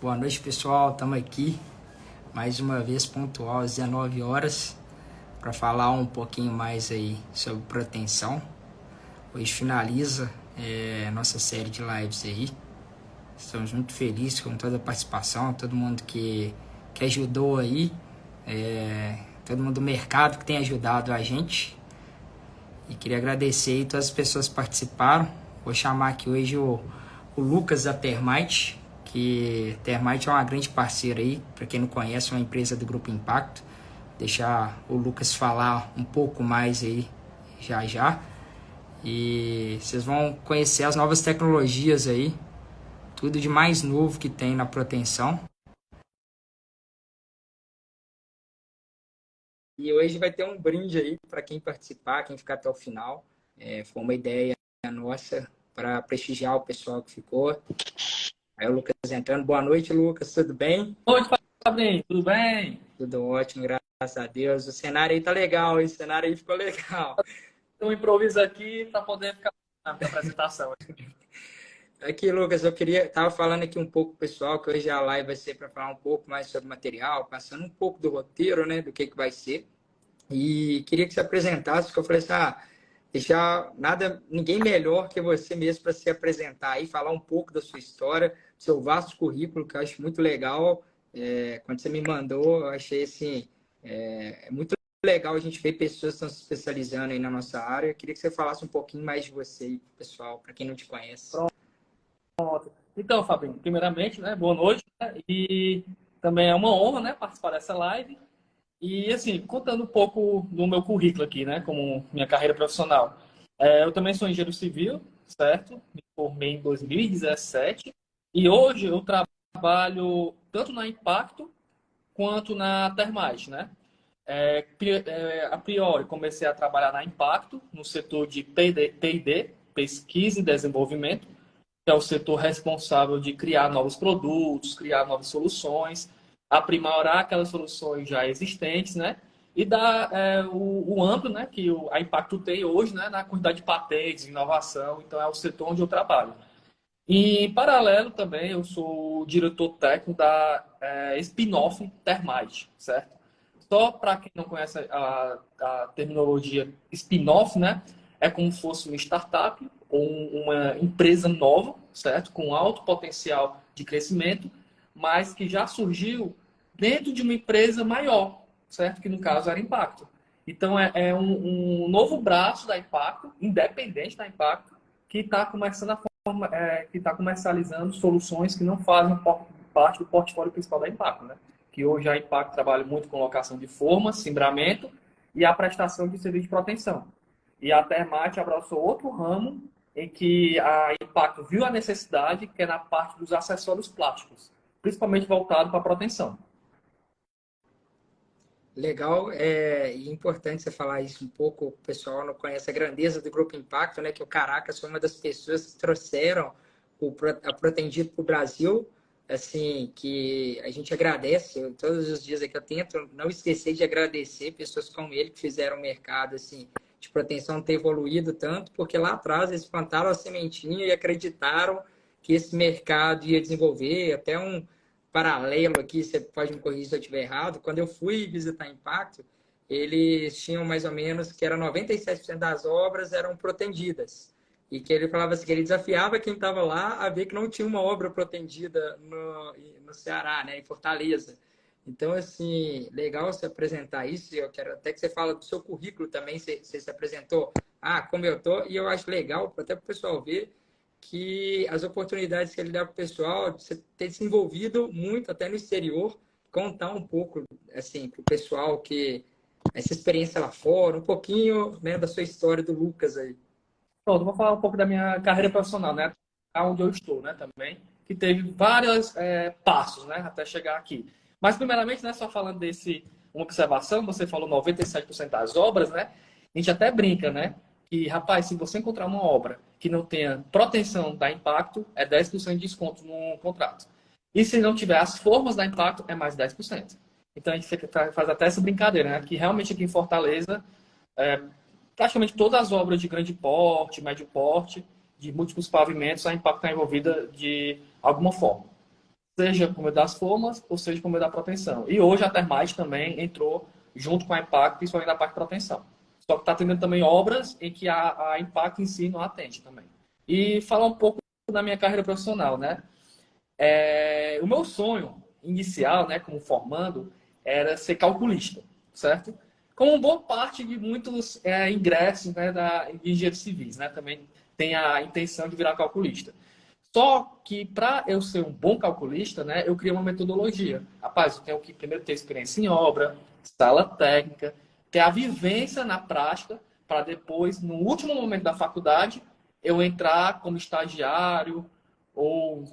Boa noite, pessoal. Estamos aqui mais uma vez pontual às 19 horas para falar um pouquinho mais aí sobre proteção. Hoje finaliza nossa série de lives aí. Estamos muito felizes com toda a participação, todo mundo que ajudou aí, todo mundo do mercado que tem ajudado a gente. E queria agradecer aí todas as pessoas que participaram. Vou chamar aqui hoje o Lucas da Termite, que Termite é uma grande parceira aí, para quem não conhece, é uma empresa do Grupo Impacto. Deixar o Lucas falar um pouco mais aí já. E vocês vão conhecer as novas tecnologias aí, tudo de mais novo que tem na proteção. E hoje vai ter um brinde aí para quem participar, quem ficar até o final. Foi uma ideia nossa para prestigiar o pessoal que ficou. Aí o Lucas entrando. Boa noite, Lucas. Tudo bem? Boa noite, Fabinho. Tudo bem? Tudo ótimo, graças a Deus. O cenário aí tá legal, hein? O cenário aí ficou legal. Um improviso aqui para poder ficar na apresentação. Aqui, Lucas, tava falando aqui um pouco, pessoal, que hoje a live vai ser para falar um pouco mais sobre material, passando um pouco do roteiro, né, do que vai ser. E queria que você apresentasse, porque eu falei assim, deixar ninguém melhor que você mesmo para se apresentar aí, falar um pouco da sua história, do seu vasto currículo, que eu acho muito legal. Quando você me mandou, eu achei assim, muito legal a gente ver pessoas que estão se especializando aí na nossa área. Eu queria que você falasse um pouquinho mais de você aí, pessoal, para quem não te conhece. Então, Fabinho, primeiramente, né, boa noite. Né, e também é uma honra, né, participar dessa live. E, assim, contando um pouco do meu currículo aqui, né, como minha carreira profissional. Eu também sou engenheiro civil, certo? Me formei em 2017. E hoje eu trabalho tanto na Impacto quanto na Termite, né? A priori, comecei a trabalhar na Impacto, no setor de P&D, Pesquisa e Desenvolvimento, que é o setor responsável de criar novos produtos, criar novas soluções, aprimorar aquelas soluções já existentes, né? E dar o amplo, né, que a Impacto tem hoje, né, na quantidade de patentes, inovação. Então, é o setor onde eu trabalho. E, em paralelo, também, eu sou diretor técnico da Spin-off Termite, certo? Só para quem não conhece a terminologia spin-off, né? É como se fosse uma startup ou uma empresa nova, certo? Com alto potencial de crescimento, mas que já surgiu dentro de uma empresa maior, certo? Que no caso era Impacto. Então é um novo braço da Impacto, independente da Impacto, que está começando que está comercializando soluções que não fazem parte do portfólio principal da Impacto, né? Que hoje a Impacto trabalha muito com locação de formas, cimbramento e a prestação de serviço de proteção. E a Termate abraçou outro ramo em que a Impacto viu a necessidade, que é na parte dos acessórios plásticos, principalmente voltado para a proteção. Legal, e importante você falar isso um pouco, o pessoal não conhece a grandeza do Grupo Impacto, né? Que o Caracas foi uma das pessoas que trouxeram a Protendido para o Brasil, assim, que a gente agradece, todos os dias aqui eu tento não esquecer de agradecer pessoas como ele que fizeram o mercado, assim, de proteção ter evoluído tanto, porque lá atrás eles plantaram a sementinha e acreditaram que esse mercado ia desenvolver até um paralelo aqui, você pode me corrigir se eu estiver errado. Quando eu fui visitar Impacto, eles tinham mais ou menos que era 97% das obras eram protendidas. E que ele falava assim, que ele desafiava quem estava lá a ver que não tinha uma obra protendida no Ceará, né, em Fortaleza. Então, assim, legal você apresentar isso. Eu quero até que você fala do seu currículo também, você se apresentou, como eu tô, e eu acho legal, até para o pessoal ver, que as oportunidades que ele dá para o pessoal, de você ter desenvolvido muito até no exterior, contar um pouco assim para o pessoal que essa experiência lá fora, um pouquinho, né, da sua história do Lucas aí. Pronto, vou falar um pouco da minha carreira profissional, né? Onde eu estou, né, também, que teve vários passos, né, até chegar aqui. Mas, primeiramente, né, só falando uma observação, você falou 97% das obras, né? A gente até brinca, né? Que, rapaz, se você encontrar uma obra que não tenha proteção da Impacto, é 10% de desconto no contrato. E se não tiver as formas da Impacto, é mais 10%. Então, a gente faz até essa brincadeira, né? Que realmente aqui em Fortaleza, é, praticamente todas as obras de grande porte, médio porte, de múltiplos pavimentos, a Impacto está envolvida de alguma forma. seja por meio das formas, ou seja por meio da propensão. E hoje a Thermite também entrou junto com a Impact, principalmente na parte de propensão. Só que está atendendo também obras em que a Impact em si não atende também. E falar um pouco da minha carreira profissional, né? O meu sonho inicial, né, como formando, era ser calculista, certo? Como boa parte de muitos ingressos, né, de engenheiros civis, né, também tem a intenção de virar calculista. Só que para eu ser um bom calculista, né, eu criei uma metodologia. Rapaz, eu tenho que primeiro ter experiência em obra, sala técnica, ter a vivência na prática, para depois, no último momento da faculdade, eu entrar como estagiário ou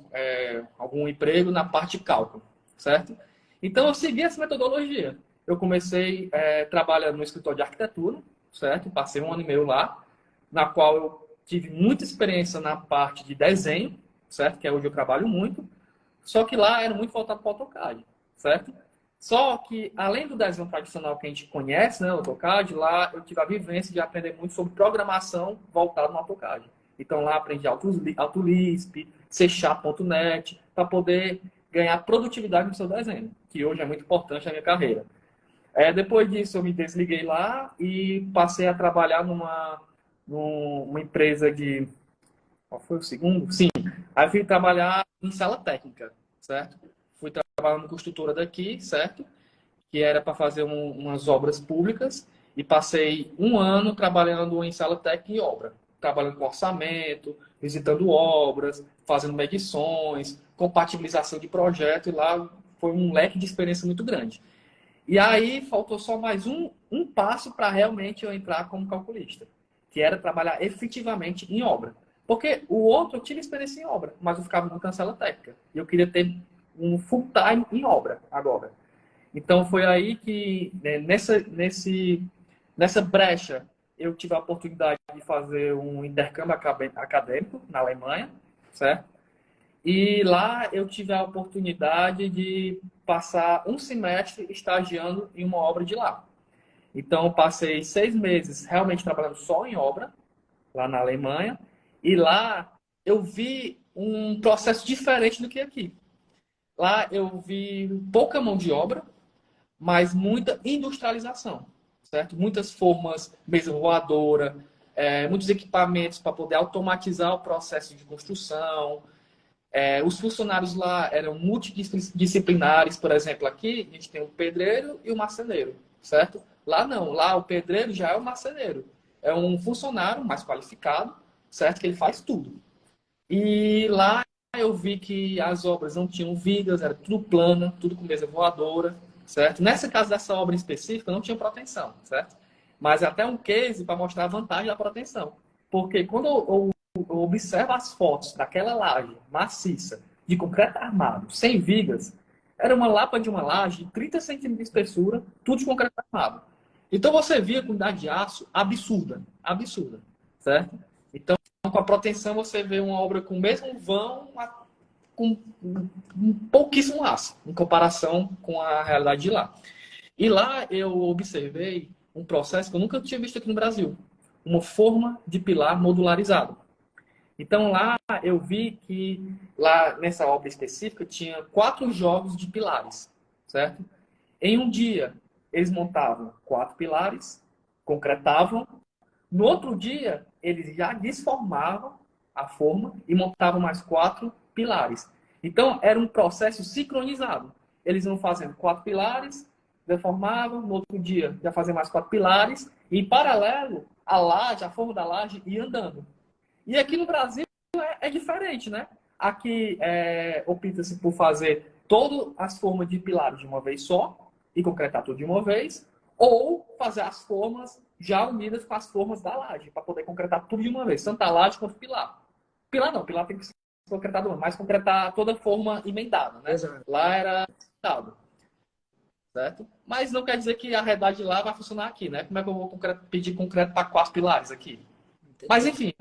algum emprego na parte de cálculo, certo? Então, eu segui essa metodologia. Eu comecei trabalhando no escritório de arquitetura, certo? Passei 1 ano e meio lá, na qual eu tive muita experiência na parte de desenho, certo? Que é onde eu trabalho muito. Só que lá era muito voltado para o AutoCAD, certo? Só que, além do desenho tradicional que a gente conhece, né, o AutoCAD, lá eu tive a vivência de aprender muito sobre programação voltada no AutoCAD. Então, lá aprendi AutoLisp, C Sharp.net, para poder ganhar produtividade no seu desenho, que hoje é muito importante na minha carreira. Depois disso, eu me desliguei lá e passei a trabalhar numa empresa de... Qual foi o segundo? Sim. Aí fui trabalhar em sala técnica, certo? Fui trabalhar numa construtora daqui, certo? Que era para fazer umas obras públicas. E passei 1 ano trabalhando em sala técnica e obra. Trabalhando com orçamento, visitando obras, fazendo medições, compatibilização de projeto. E lá foi um leque de experiência muito grande. E aí faltou só mais um passo para realmente eu entrar como calculista, que era trabalhar efetivamente em obra. Porque o outro eu tive experiência em obra, mas eu ficava muito na sala técnica. E eu queria ter um full time em obra agora. Então foi aí que, né, nessa brecha, eu tive a oportunidade de fazer um intercâmbio acadêmico na Alemanha, certo? E lá eu tive a oportunidade de passar um semestre estagiando em uma obra de lá. Então, eu passei 6 meses realmente trabalhando só em obra, lá na Alemanha. E lá eu vi um processo diferente do que aqui. Lá eu vi pouca mão de obra, mas muita industrialização, certo? Muitas formas, mesa voadora, muitos equipamentos para poder automatizar o processo de construção. Os funcionários lá eram multidisciplinares, por exemplo, aqui a gente tem o pedreiro e o marceneiro, certo? Lá não, lá o pedreiro já é o marceneiro. É um funcionário mais qualificado, certo? Que ele faz tudo. E lá eu vi que as obras não tinham vigas, era tudo plana, tudo com mesa voadora, certo? Nessa casa dessa obra em específico não tinha proteção, certo? Mas até um case para mostrar a vantagem da proteção. Porque quando eu observo as fotos daquela laje maciça, de concreto armado, sem vigas, era uma lapa de uma laje de 30 centímetros de espessura, tudo de concreto armado. Então você via a quantidade de aço absurda, absurda, certo? Então, com a proteção, você vê uma obra com o mesmo vão, com pouquíssimo aço, em comparação com a realidade de lá. E lá eu observei um processo que eu nunca tinha visto aqui no Brasil, uma forma de pilar modularizado. Então lá eu vi que lá nessa obra específica tinha 4 jogos de pilares, certo? Em um dia eles montavam 4 pilares, concretavam. No outro dia eles já desformavam a forma e montavam mais 4 pilares. Então era um processo sincronizado. Eles iam fazendo 4 pilares, deformavam, no outro dia já faziam mais 4 pilares e em paralelo a laje, a forma da laje ia andando. E aqui no Brasil é diferente, né? Aqui opta-se por fazer todas as formas de pilares de uma vez só e concretar tudo de uma vez, ou fazer as formas já unidas com as formas da laje, para poder concretar tudo de uma vez, tanto a laje quanto o pilar. Pilar não, pilar tem que ser concretado, mas concretar toda a forma emendada, né? Exato. Lá era dado, certo? Mas não quer dizer que a realidade lá vai funcionar aqui, né? Como é que eu vou pedir concreto para 4 pilares aqui? Entendi. Mas enfim,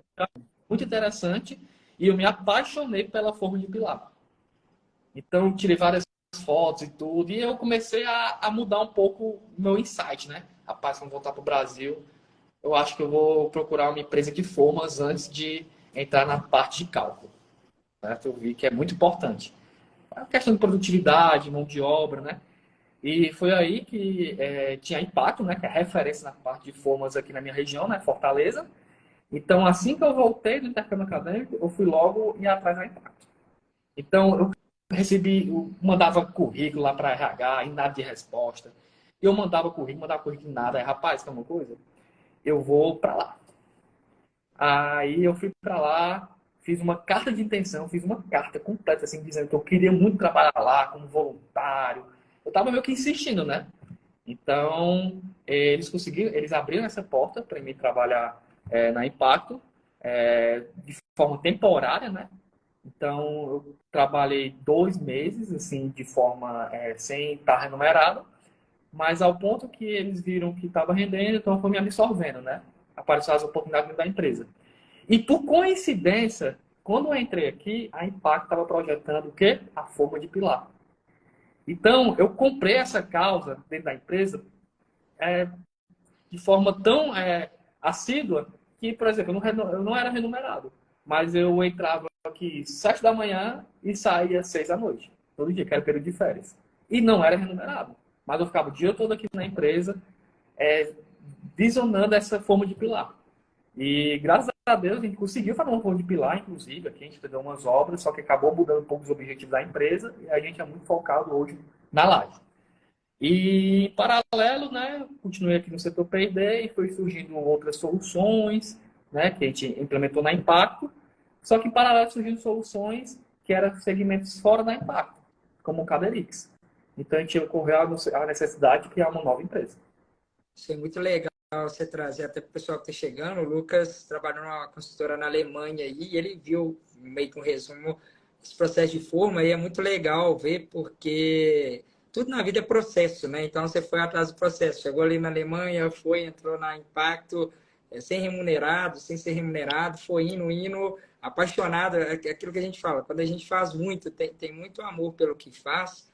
muito interessante e eu me apaixonei pela forma de pilar. Então, tirei várias fotos e tudo e eu comecei a mudar um pouco o meu insight, né? Rapaz, quando voltar para o Brasil, eu acho que eu vou procurar uma empresa de formas antes de entrar na parte de cálculo, certo? Eu vi que é muito importante. a questão de produtividade, mão de obra, né? E foi aí que tinha Impacto, né? Que é referência na parte de formas aqui na minha região, né? Fortaleza. Então, assim que eu voltei do intercâmbio acadêmico, eu fui logo ir atrás da Impacto. Então, eu mandava currículo lá para RH e nada de resposta. Eu mandava currículo e nada. Aí, rapaz, que é uma coisa? Eu vou para lá. Aí eu fui para lá, fiz uma carta de intenção, fiz uma carta completa, assim, dizendo que eu queria muito trabalhar lá como voluntário. Eu estava meio que insistindo, né? Então, eles abriram essa porta para mim trabalhar na Impacto, de forma temporária, né? Então, eu trabalhei 2 meses, assim, de forma sem estar remunerado, mas ao ponto que eles viram que estava rendendo, então foi me absorvendo, né? Apareceu as oportunidades da empresa. E por coincidência, quando eu entrei aqui, a Impacto estava projetando o quê? A forma de pilar. Então, eu comprei essa causa dentro da empresa de forma tão assídua que, por exemplo, eu não era remunerado, mas eu entrava aqui 7 da manhã e saía 6 da noite, todo dia, que era período de férias. E não era remunerado, mas eu ficava o dia todo aqui na empresa, é, visionando essa forma de pilar. E graças a Deus a gente conseguiu fazer uma forma de pilar, inclusive, aqui a gente fez umas obras, só que acabou mudando um pouco os objetivos da empresa e a gente é muito focado hoje na laje. E, em paralelo, né, continuei aqui no setor P&D e foi surgindo outras soluções, né, que a gente implementou na Impacto, só que em paralelo surgindo soluções que eram segmentos fora da Impacto, como o Caderix. Então, a gente ocorreu a necessidade de criar uma nova empresa. Isso é muito legal você trazer até para o pessoal que está chegando. O Lucas trabalhou numa consultora na Alemanha aí, e ele viu meio que um resumo desse processo de forma e é muito legal ver porque tudo na vida é processo, né? Então você foi atrás do processo, chegou ali na Alemanha, foi, entrou na Impacto, sem remunerado, sem ser remunerado, foi indo, apaixonado, é aquilo que a gente fala, quando a gente faz muito, tem muito amor pelo que faz,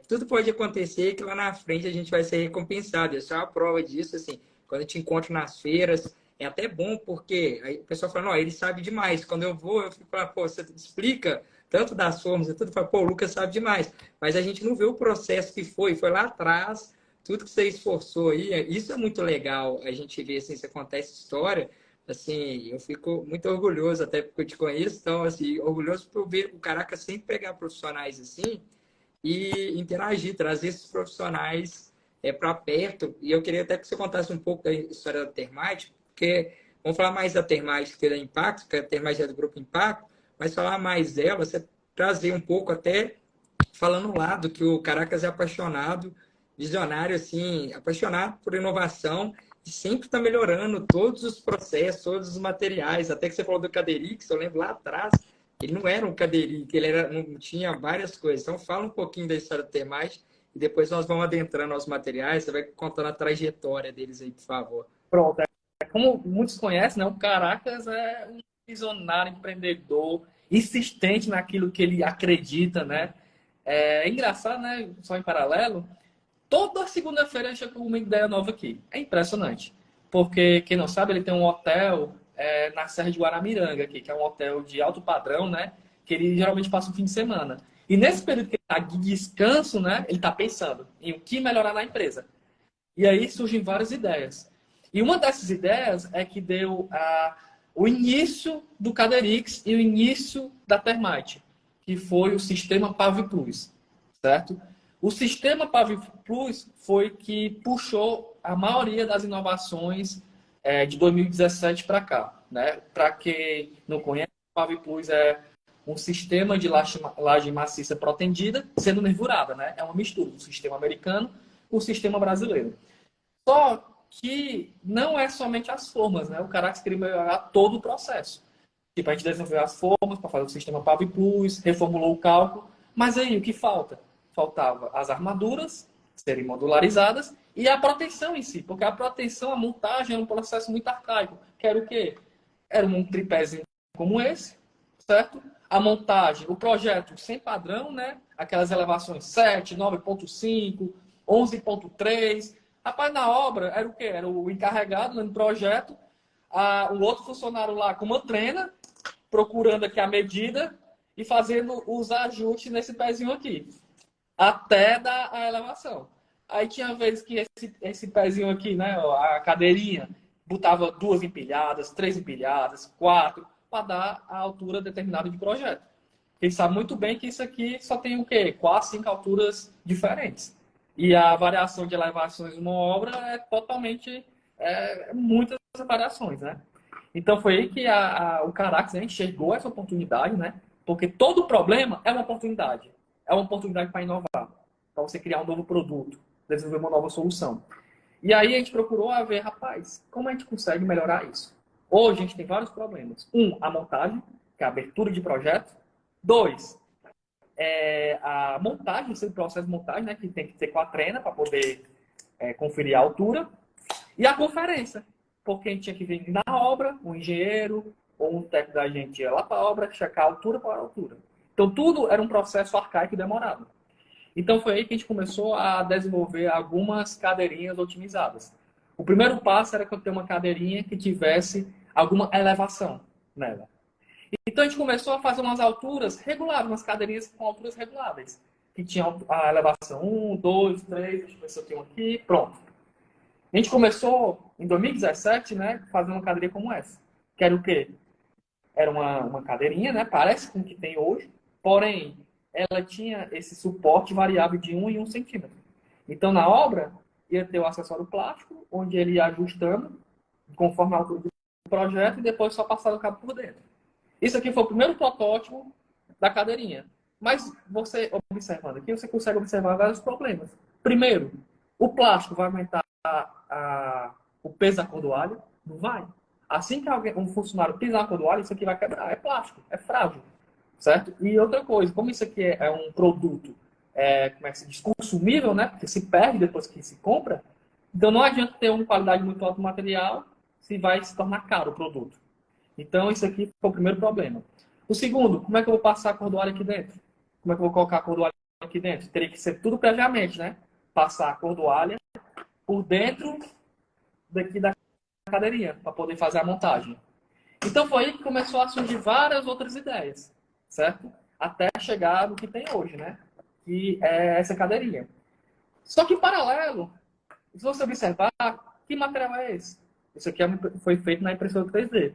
tudo pode acontecer que lá na frente a gente vai ser recompensado. Isso é uma prova disso, assim, quando eu te encontro nas feiras, é até bom porque aí o pessoal fala, não, ele sabe demais. Quando eu vou, eu fico falando, pô, você explica tanto das formas e tudo, fala, pô, o Lucas sabe demais. Mas a gente não vê o processo que foi lá atrás, tudo que você esforçou aí, isso é muito legal a gente ver, assim, se acontece história, assim, eu fico muito orgulhoso, até porque eu te conheço, então, assim, orgulhoso por ver o Caraca sempre pegar profissionais assim, e interagir, trazer esses profissionais para perto. E eu queria até que você contasse um pouco da história da Termite, porque vamos falar mais da Termite que da Impacto, que a Termite é do Grupo Impacto, mas falar mais dela, você trazer um pouco até falando lá do que o Caracas é apaixonado, visionário, assim, apaixonado por inovação e sempre está melhorando todos os processos, todos os materiais. Até que você falou do Caderix, eu lembro lá atrás, ele não era um Caderix, ele era, não tinha várias coisas. Então, fala um pouquinho da história do Termite e depois nós vamos adentrando aos materiais, você vai contando a trajetória deles aí, por favor. Pronto. Como muitos conhecem, né, o Caracas é um visionário, empreendedor, insistente naquilo que ele acredita, né? É engraçado, né? Só em paralelo, toda segunda-feira ele chega com uma ideia nova aqui. É impressionante. Porque, quem não sabe, ele tem um hotel na Serra de Guaramiranga aqui, que é um hotel de alto padrão, né? Que ele geralmente passa um fim de semana. E nesse período que ele está de descanso, né? Ele está pensando em o que melhorar na empresa. E aí surgem várias ideias. E uma dessas ideias é que deu o início do Caderix e o início da Termite, que foi o sistema Pavi Plus, certo? O sistema Pavi Plus foi que puxou a maioria das inovações de 2017 para cá, né? Para quem não conhece, o Pavi Plus é um sistema de laje maciça protendida sendo nervurada, né? É uma mistura do sistema americano com o sistema brasileiro. Só que não é somente as formas, né? O Carax queria melhorar todo o processo. Tipo, a gente desenvolveu as formas para fazer o sistema Pavi Plus, reformulou o cálculo. Mas aí, o que falta? Faltava as armaduras serem modularizadas e a proteção em si. Porque a proteção, a montagem era um processo muito arcaico. Que era o quê? Era um tripézinho como esse, certo? A montagem, o projeto sem padrão, né? Aquelas elevações 7, 9.5, 11.3. Rapaz, na obra, era o quê? Era o encarregado no projeto, o outro funcionário lá com uma trena, procurando aqui a medida, e fazendo os ajustes nesse pezinho aqui, até dar a elevação. Aí tinha vezes que esse pezinho aqui, né, ó, a cadeirinha, botava 2 empilhadas, 3 empilhadas, 4, para dar a altura determinada de projeto. Ele sabe muito bem que isso aqui só tem o quê? 4, 5 alturas diferentes. E a variação de elevações de uma obra é totalmente, muitas variações, né? Então foi aí que o Carax, né, enxergou essa oportunidade, né? Porque todo problema é uma oportunidade. É uma oportunidade para inovar, para você criar um novo produto, desenvolver uma nova solução. E aí a gente procurou ver, rapaz, como a gente consegue melhorar isso? Hoje a gente tem vários problemas. A montagem, que é a abertura de projeto. 2, a montagem, esse processo de montagem, né, que tem que ter com a trena para poder conferir a altura. E a conferência, porque a gente tinha que vir na obra, um engenheiro ou um técnico da gente ia lá para a obra, checar a altura para a altura. Então, tudo era um processo arcaico e demorado. Então, foi aí que a gente começou a desenvolver algumas cadeirinhas otimizadas. O primeiro passo era que eu tenha uma cadeirinha que tivesse alguma elevação nela. Então, a gente começou a fazer umas alturas regulares, umas cadeirinhas com alturas reguláveis, que tinham a elevação 1, 2, 3, deixa eu ver se eu tenho aqui, pronto. A gente começou, em 2017, né, fazendo uma cadeirinha como essa. Que era o quê? Era uma cadeirinha, né, parece com o que tem hoje, porém, ela tinha esse suporte variável de 1 em 1 centímetro. Então, na obra, ia ter o acessório plástico, onde ele ia ajustando, conforme a altura do projeto, e depois só passar o cabo por dentro. Isso aqui foi o primeiro protótipo da cadeirinha. Mas você observando aqui, você consegue observar vários problemas. Primeiro, o plástico vai aumentar o peso da cordoalha? Não vai. Assim que um funcionário pisar na cordoalha, isso aqui vai quebrar. É plástico, é frágil. Certo? E outra coisa, como isso aqui é um produto, como é que se diz, consumível, né? Porque se perde depois que se compra, então não adianta ter uma qualidade muito alta do material se vai se tornar caro o produto. Então, isso aqui foi o primeiro problema. O segundo, como é que eu vou passar a cordoalha aqui dentro? Como é que eu vou colocar a cordoalha aqui dentro? Teria que ser tudo previamente, né? Passar a cordoalha por dentro daqui da cadeirinha, para poder fazer a montagem. Então, foi aí que começou a surgir várias outras ideias, certo? Até chegar no que tem hoje, né? Que é essa cadeirinha. Só que, em paralelo, se você observar, que material é esse? Isso aqui foi feito na impressora 3D.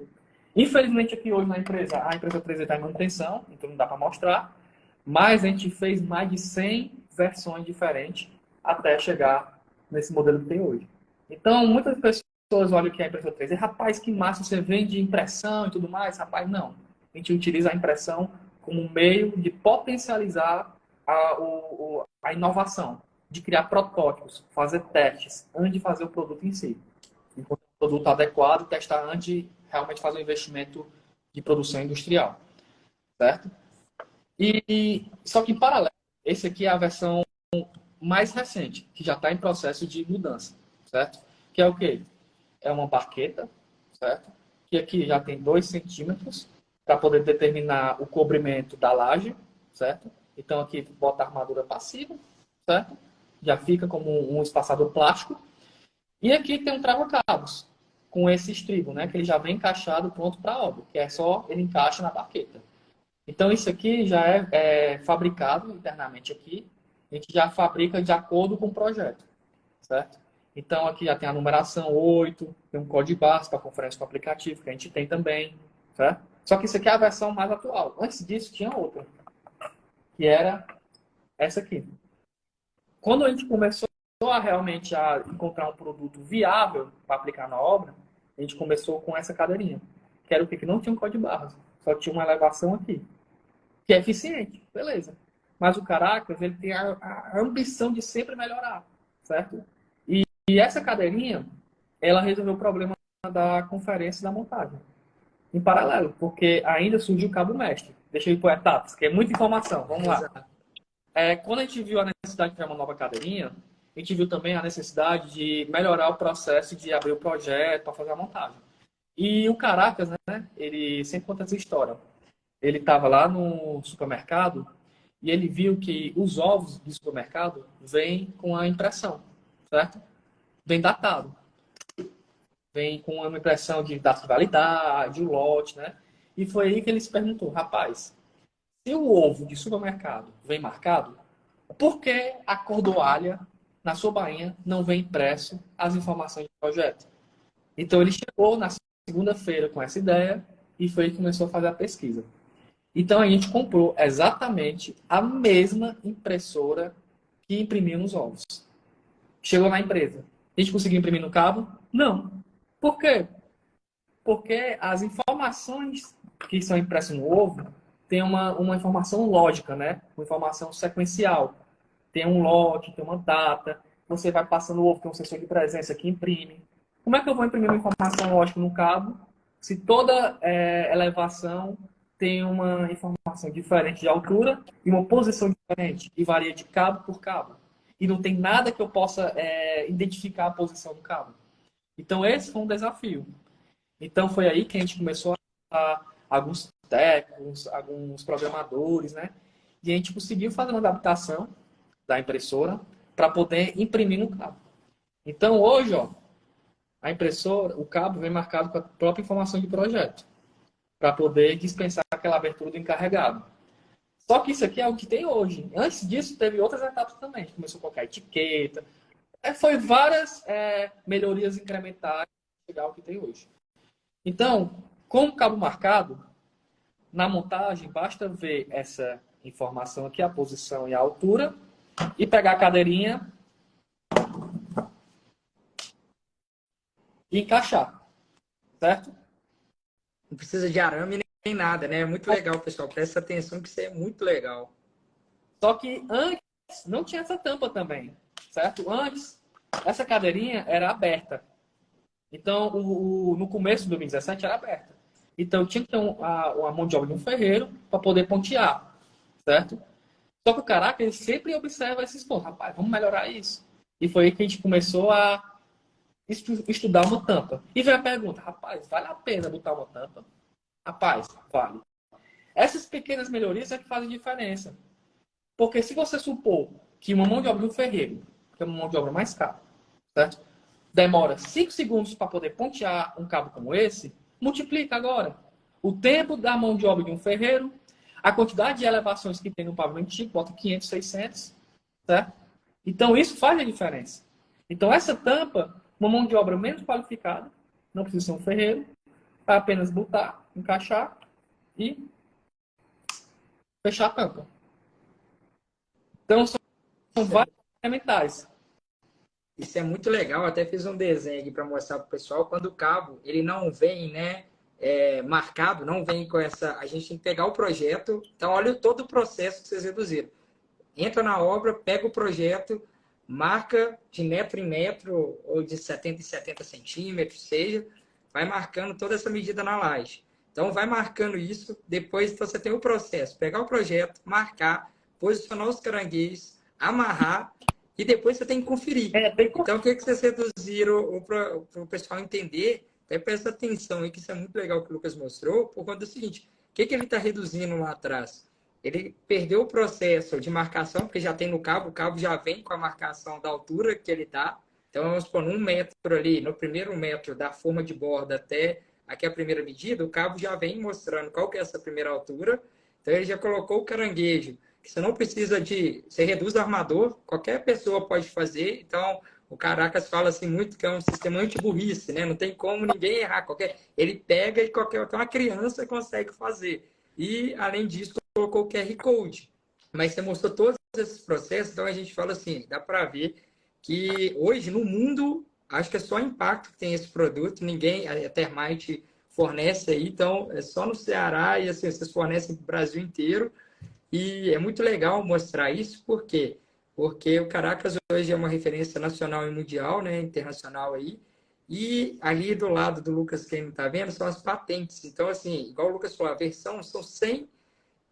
Infelizmente, aqui hoje na empresa, a impressora 3D está em manutenção, então não dá para mostrar. Mas a gente fez mais de 100 versões diferentes até chegar nesse modelo que tem hoje. Então, muitas pessoas olham que a impressora 3D, rapaz, que massa, você vende impressão e tudo mais. Rapaz, não. A gente utiliza a impressão como um meio de potencializar a inovação, de criar protótipos, fazer testes, antes de fazer o produto em si. Enquanto o produto adequado, testar antes de realmente fazer um investimento de produção industrial, certo? Só que em paralelo, esse aqui é a versão mais recente, que já está em processo de mudança, certo? Que é o quê? É uma baqueta, certo? Que aqui já tem 2 centímetros para poder determinar o cobrimento da laje, certo? Então aqui bota a armadura passiva, certo? Já fica como um espaçador plástico. E aqui tem um trava-cabos com esse estribo, né? Que ele já vem encaixado pronto para a obra, que é só ele encaixa na baqueta. Então isso aqui já é fabricado internamente aqui. A gente já fabrica de acordo com o projeto, certo? Então aqui já tem a numeração 8, tem um código barras para conferência com o aplicativo, que a gente tem também, certo? Só que isso aqui é a versão mais atual. Antes disso tinha outra, que era essa aqui. Quando a gente começou realmente a encontrar um produto viável para aplicar na obra, a gente começou com essa cadeirinha, que era o que não tinha um código barras, só tinha uma elevação aqui, que é eficiente, beleza. Mas o Caracas, ele tem a ambição de sempre melhorar, certo? E essa cadeirinha, ela resolveu o problema da conferência e da montagem. Em paralelo, porque ainda surgiu o cabo mestre. Deixa eu ir por etapas, que é muita informação. Vamos lá. Quando a gente viu a necessidade de criar uma nova cadeirinha, a gente viu também a necessidade de melhorar o processo de abrir o projeto para fazer a montagem. E o Caracas, né, ele sempre conta essa história. Ele estava lá no supermercado e ele viu que os ovos do supermercado vêm com a impressão, certo? Vem datado. Vem com uma impressão de data de validade, o lote, né? E foi aí que ele se perguntou, rapaz, Se o ovo de supermercado vem marcado, por que a cordoalha na sua bainha não vem impresso as informações do projeto? Então ele chegou na segunda-feira com essa ideia e foi que começou a fazer a pesquisa. Então a gente comprou exatamente a mesma impressora que imprimiu nos ovos. Chegou na empresa. A gente conseguiu imprimir no cabo? Não. Por quê? Porque as informações que são impressas no ovo têm uma informação lógica, né? Uma informação sequencial. Tem um lote, tem uma data. Você vai passando o ovo, tem um sensor de presença que imprime. Como é que eu vou imprimir uma informação lógica no cabo se toda elevação tem uma informação diferente de altura e uma posição diferente e varia de cabo por cabo? E não tem nada que eu possa identificar a posição do cabo. Então, esse foi um desafio. Então, foi aí que a gente começou a alguns técnicos, alguns programadores, né? E a gente conseguiu fazer uma adaptação da impressora para poder imprimir no cabo. Então, hoje, ó, a impressora, o cabo vem marcado com a própria informação de projeto, para poder dispensar aquela abertura do encarregado. Só que isso aqui é o que tem hoje. Antes disso, teve outras etapas também. A gente começou a colocar etiqueta. Foi várias melhorias incrementais para chegar ao que tem hoje. Então, com o cabo marcado, na montagem, basta ver essa informação aqui, a posição e a altura, e pegar a cadeirinha e encaixar, certo? Não precisa de arame nem nada, né? É muito legal, pessoal. Presta atenção que isso é muito legal. Só que antes não tinha essa tampa também, certo? Antes, essa cadeirinha era aberta. Então, no começo de 2017 era aberta. Então, tinha que ter uma mão de obra de um ferreiro para poder pontear, certo? Só que o Caraca, ele sempre observa esses pontos. Rapaz, vamos melhorar isso. E foi aí que a gente começou a estudar uma tampa. E veio a pergunta, rapaz, vale a pena botar uma tampa? Rapaz, vale. Essas pequenas melhorias é que fazem diferença. Porque se você supor que uma mão de obra de um ferreiro, que é uma mão de obra mais cara, certo? Demora 5 segundos para poder pontear um cabo como esse, multiplica agora o tempo da mão de obra de um ferreiro, a quantidade de elevações que tem no pavimento antigo, bota 500, 600, certo? Então isso faz a diferença. Então essa tampa, uma mão de obra menos qualificada, não precisa ser um ferreiro, vai apenas botar, encaixar e fechar a tampa. Então são vários elementais. Isso é muito legal. Até fiz um desenho aqui para mostrar para o pessoal. Quando o cabo ele não vem, né, marcado, não vem com essa. A gente tem que pegar o projeto. Então, olha todo o processo que vocês reduziram. Entra na obra, pega o projeto, marca de metro em metro ou de 70 em 70 centímetros, seja, vai marcando toda essa medida na laje. Então, vai marcando isso. Depois, então, você tem o processo: pegar o projeto, marcar, posicionar os caranguejos, amarrar. E depois você tem que conferir. Então, o que vocês reduziram para o pessoal entender? Até presta atenção aí, que isso é muito legal que o Lucas mostrou, por conta do seguinte: o que ele está reduzindo lá atrás? Ele perdeu o processo de marcação, porque já tem no cabo, o cabo já vem com a marcação da altura que ele está. Então, vamos supor, num metro ali, no primeiro metro da forma de borda até aqui a primeira medida, o cabo já vem mostrando qual que é essa primeira altura. Então, ele já colocou o caranguejo, que você não precisa de... Você reduz o armador, qualquer pessoa pode fazer. Então, o Caracas fala assim muito que é um sistema anti-burrice, né? Não tem como ninguém errar. Ele pega e até uma criança consegue fazer. E, além disso, colocou o QR Code. Mas você mostrou todos esses processos, então a gente fala assim, dá para ver que hoje no mundo, acho que é só a Impacto que tem esse produto, ninguém, a Termite fornece aí, então é só no Ceará e assim, vocês fornecem para o Brasil inteiro. E é muito legal mostrar isso, por quê? Porque o Caracas hoje é uma referência nacional e mundial, né, internacional aí, e ali do lado do Lucas, quem não está vendo, são as patentes. Então, assim, igual o Lucas falou, a versão são 100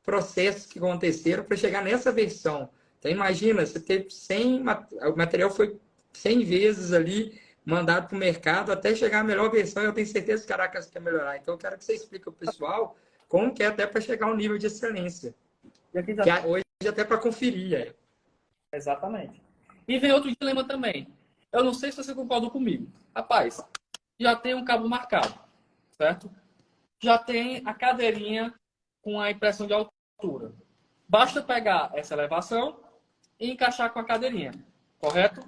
processos que aconteceram para chegar nessa versão. Então, imagina, você teve 100, o material foi 100 vezes ali mandado para o mercado até chegar a melhor versão, e eu tenho certeza que o Caracas quer melhorar. Então, eu quero que você explique ao pessoal como que é até para chegar ao nível de excelência. Que hoje até para conferir. Exatamente. E vem outro dilema também. Eu não sei se você concorda comigo. Rapaz, já tem um cabo marcado, certo? Já tem a cadeirinha com a impressão de altura. altura. Basta pegar essa elevação e encaixar com a cadeirinha, correto?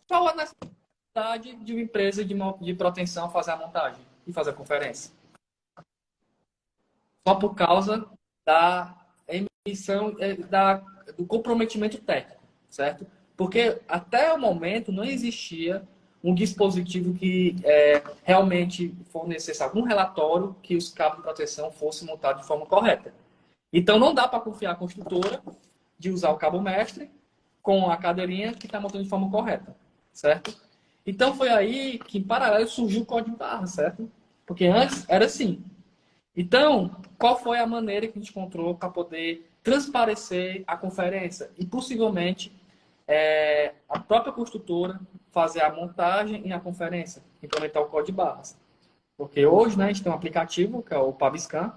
Qual a necessidade de uma empresa de proteção fazer a montagem e fazer a conferência? Só por causa da emissão, do comprometimento técnico, certo? Porque até o momento não existia um dispositivo que realmente fornecesse algum relatório que os cabos de proteção fossem montados de forma correta. Então não dá para confiar a construtora de usar o cabo mestre com a cadeirinha que está montando de forma correta, certo? Então foi aí que em paralelo surgiu o código de barra, certo? Porque antes era assim. Então, qual foi a maneira que a gente encontrou para poder transparecer a conferência e possivelmente a própria construtora fazer a montagem e a conferência, implementar o código de barras? Porque hoje, né, a gente tem um aplicativo que é o Pavscan,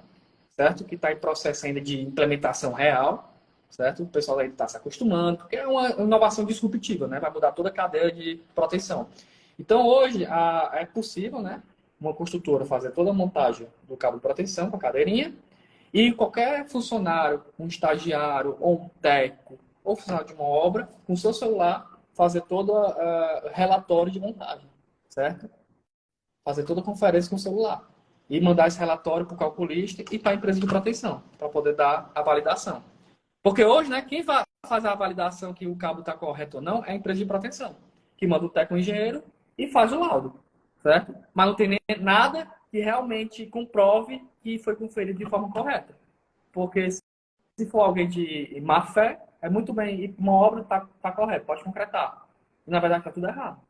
certo? Que está em processo ainda de implementação real, certo? O pessoal ainda está se acostumando, porque é uma inovação disruptiva, né? Vai mudar toda a cadeia de proteção. Então, hoje, é possível, né, uma construtora fazer toda a montagem do cabo de proteção com a cadeirinha e qualquer funcionário, um estagiário ou um técnico ou funcionário de uma obra, com o seu celular, fazer todo relatório de montagem, certo? Fazer toda a conferência com o celular e mandar esse relatório para o calculista e para a empresa de proteção, para poder dar a validação. Porque hoje, né, quem vai fazer a validação que o cabo está correto ou não é a empresa de proteção, que manda o técnico engenheiro e faz o laudo, certo? Mas não tem nem nada que realmente comprove que foi conferido de forma correta. Porque se for alguém de má fé, é muito bem, uma obra está correta, pode concretar. E na verdade está tudo errado.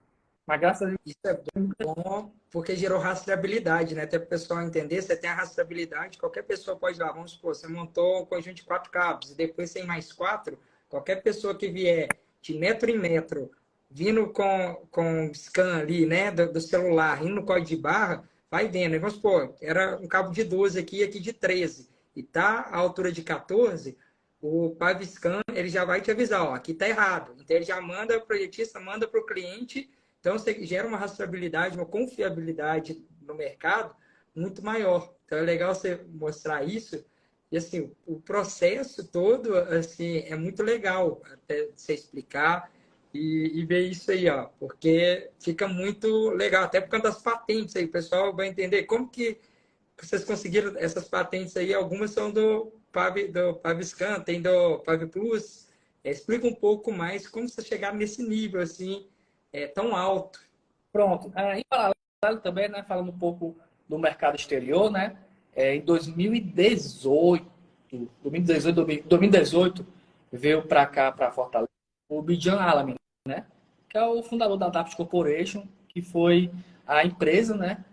Mas graças a Deus... Isso é bom, porque gerou rastreabilidade, né? Até para o pessoal entender, você tem a rastreabilidade, qualquer pessoa pode ir lá, vamos supor, você montou um conjunto de 4 cabos, e depois tem mais 4, qualquer pessoa que vier de metro em metro, vindo com scan ali, né, do celular, indo no código de barra, vai vendo. E vamos supor, era um cabo de 12 aqui de 13, e tá a altura de 14, o Pavscan, ele já vai te avisar, ó, aqui tá errado. Então, ele já manda, o projetista manda para o cliente. Então, você gera uma rastreabilidade, uma confiabilidade no mercado muito maior. Então, é legal você mostrar isso. E, assim, o processo todo, assim, é muito legal até você explicar e ver isso aí, ó. Porque fica muito legal, até por conta das patentes aí. O pessoal vai entender como que vocês conseguiram essas patentes aí. Algumas são do Pavscan, tem do Pav Plus. Explica um pouco mais como você chegar nesse nível, assim, tão alto. Pronto. Em paralelo também, né, falando um pouco do mercado exterior, né, em 2018 veio para cá, para Fortaleza, o Bijan Alamin, né, que é o fundador da Dapt Corporation, que foi a empresa, né,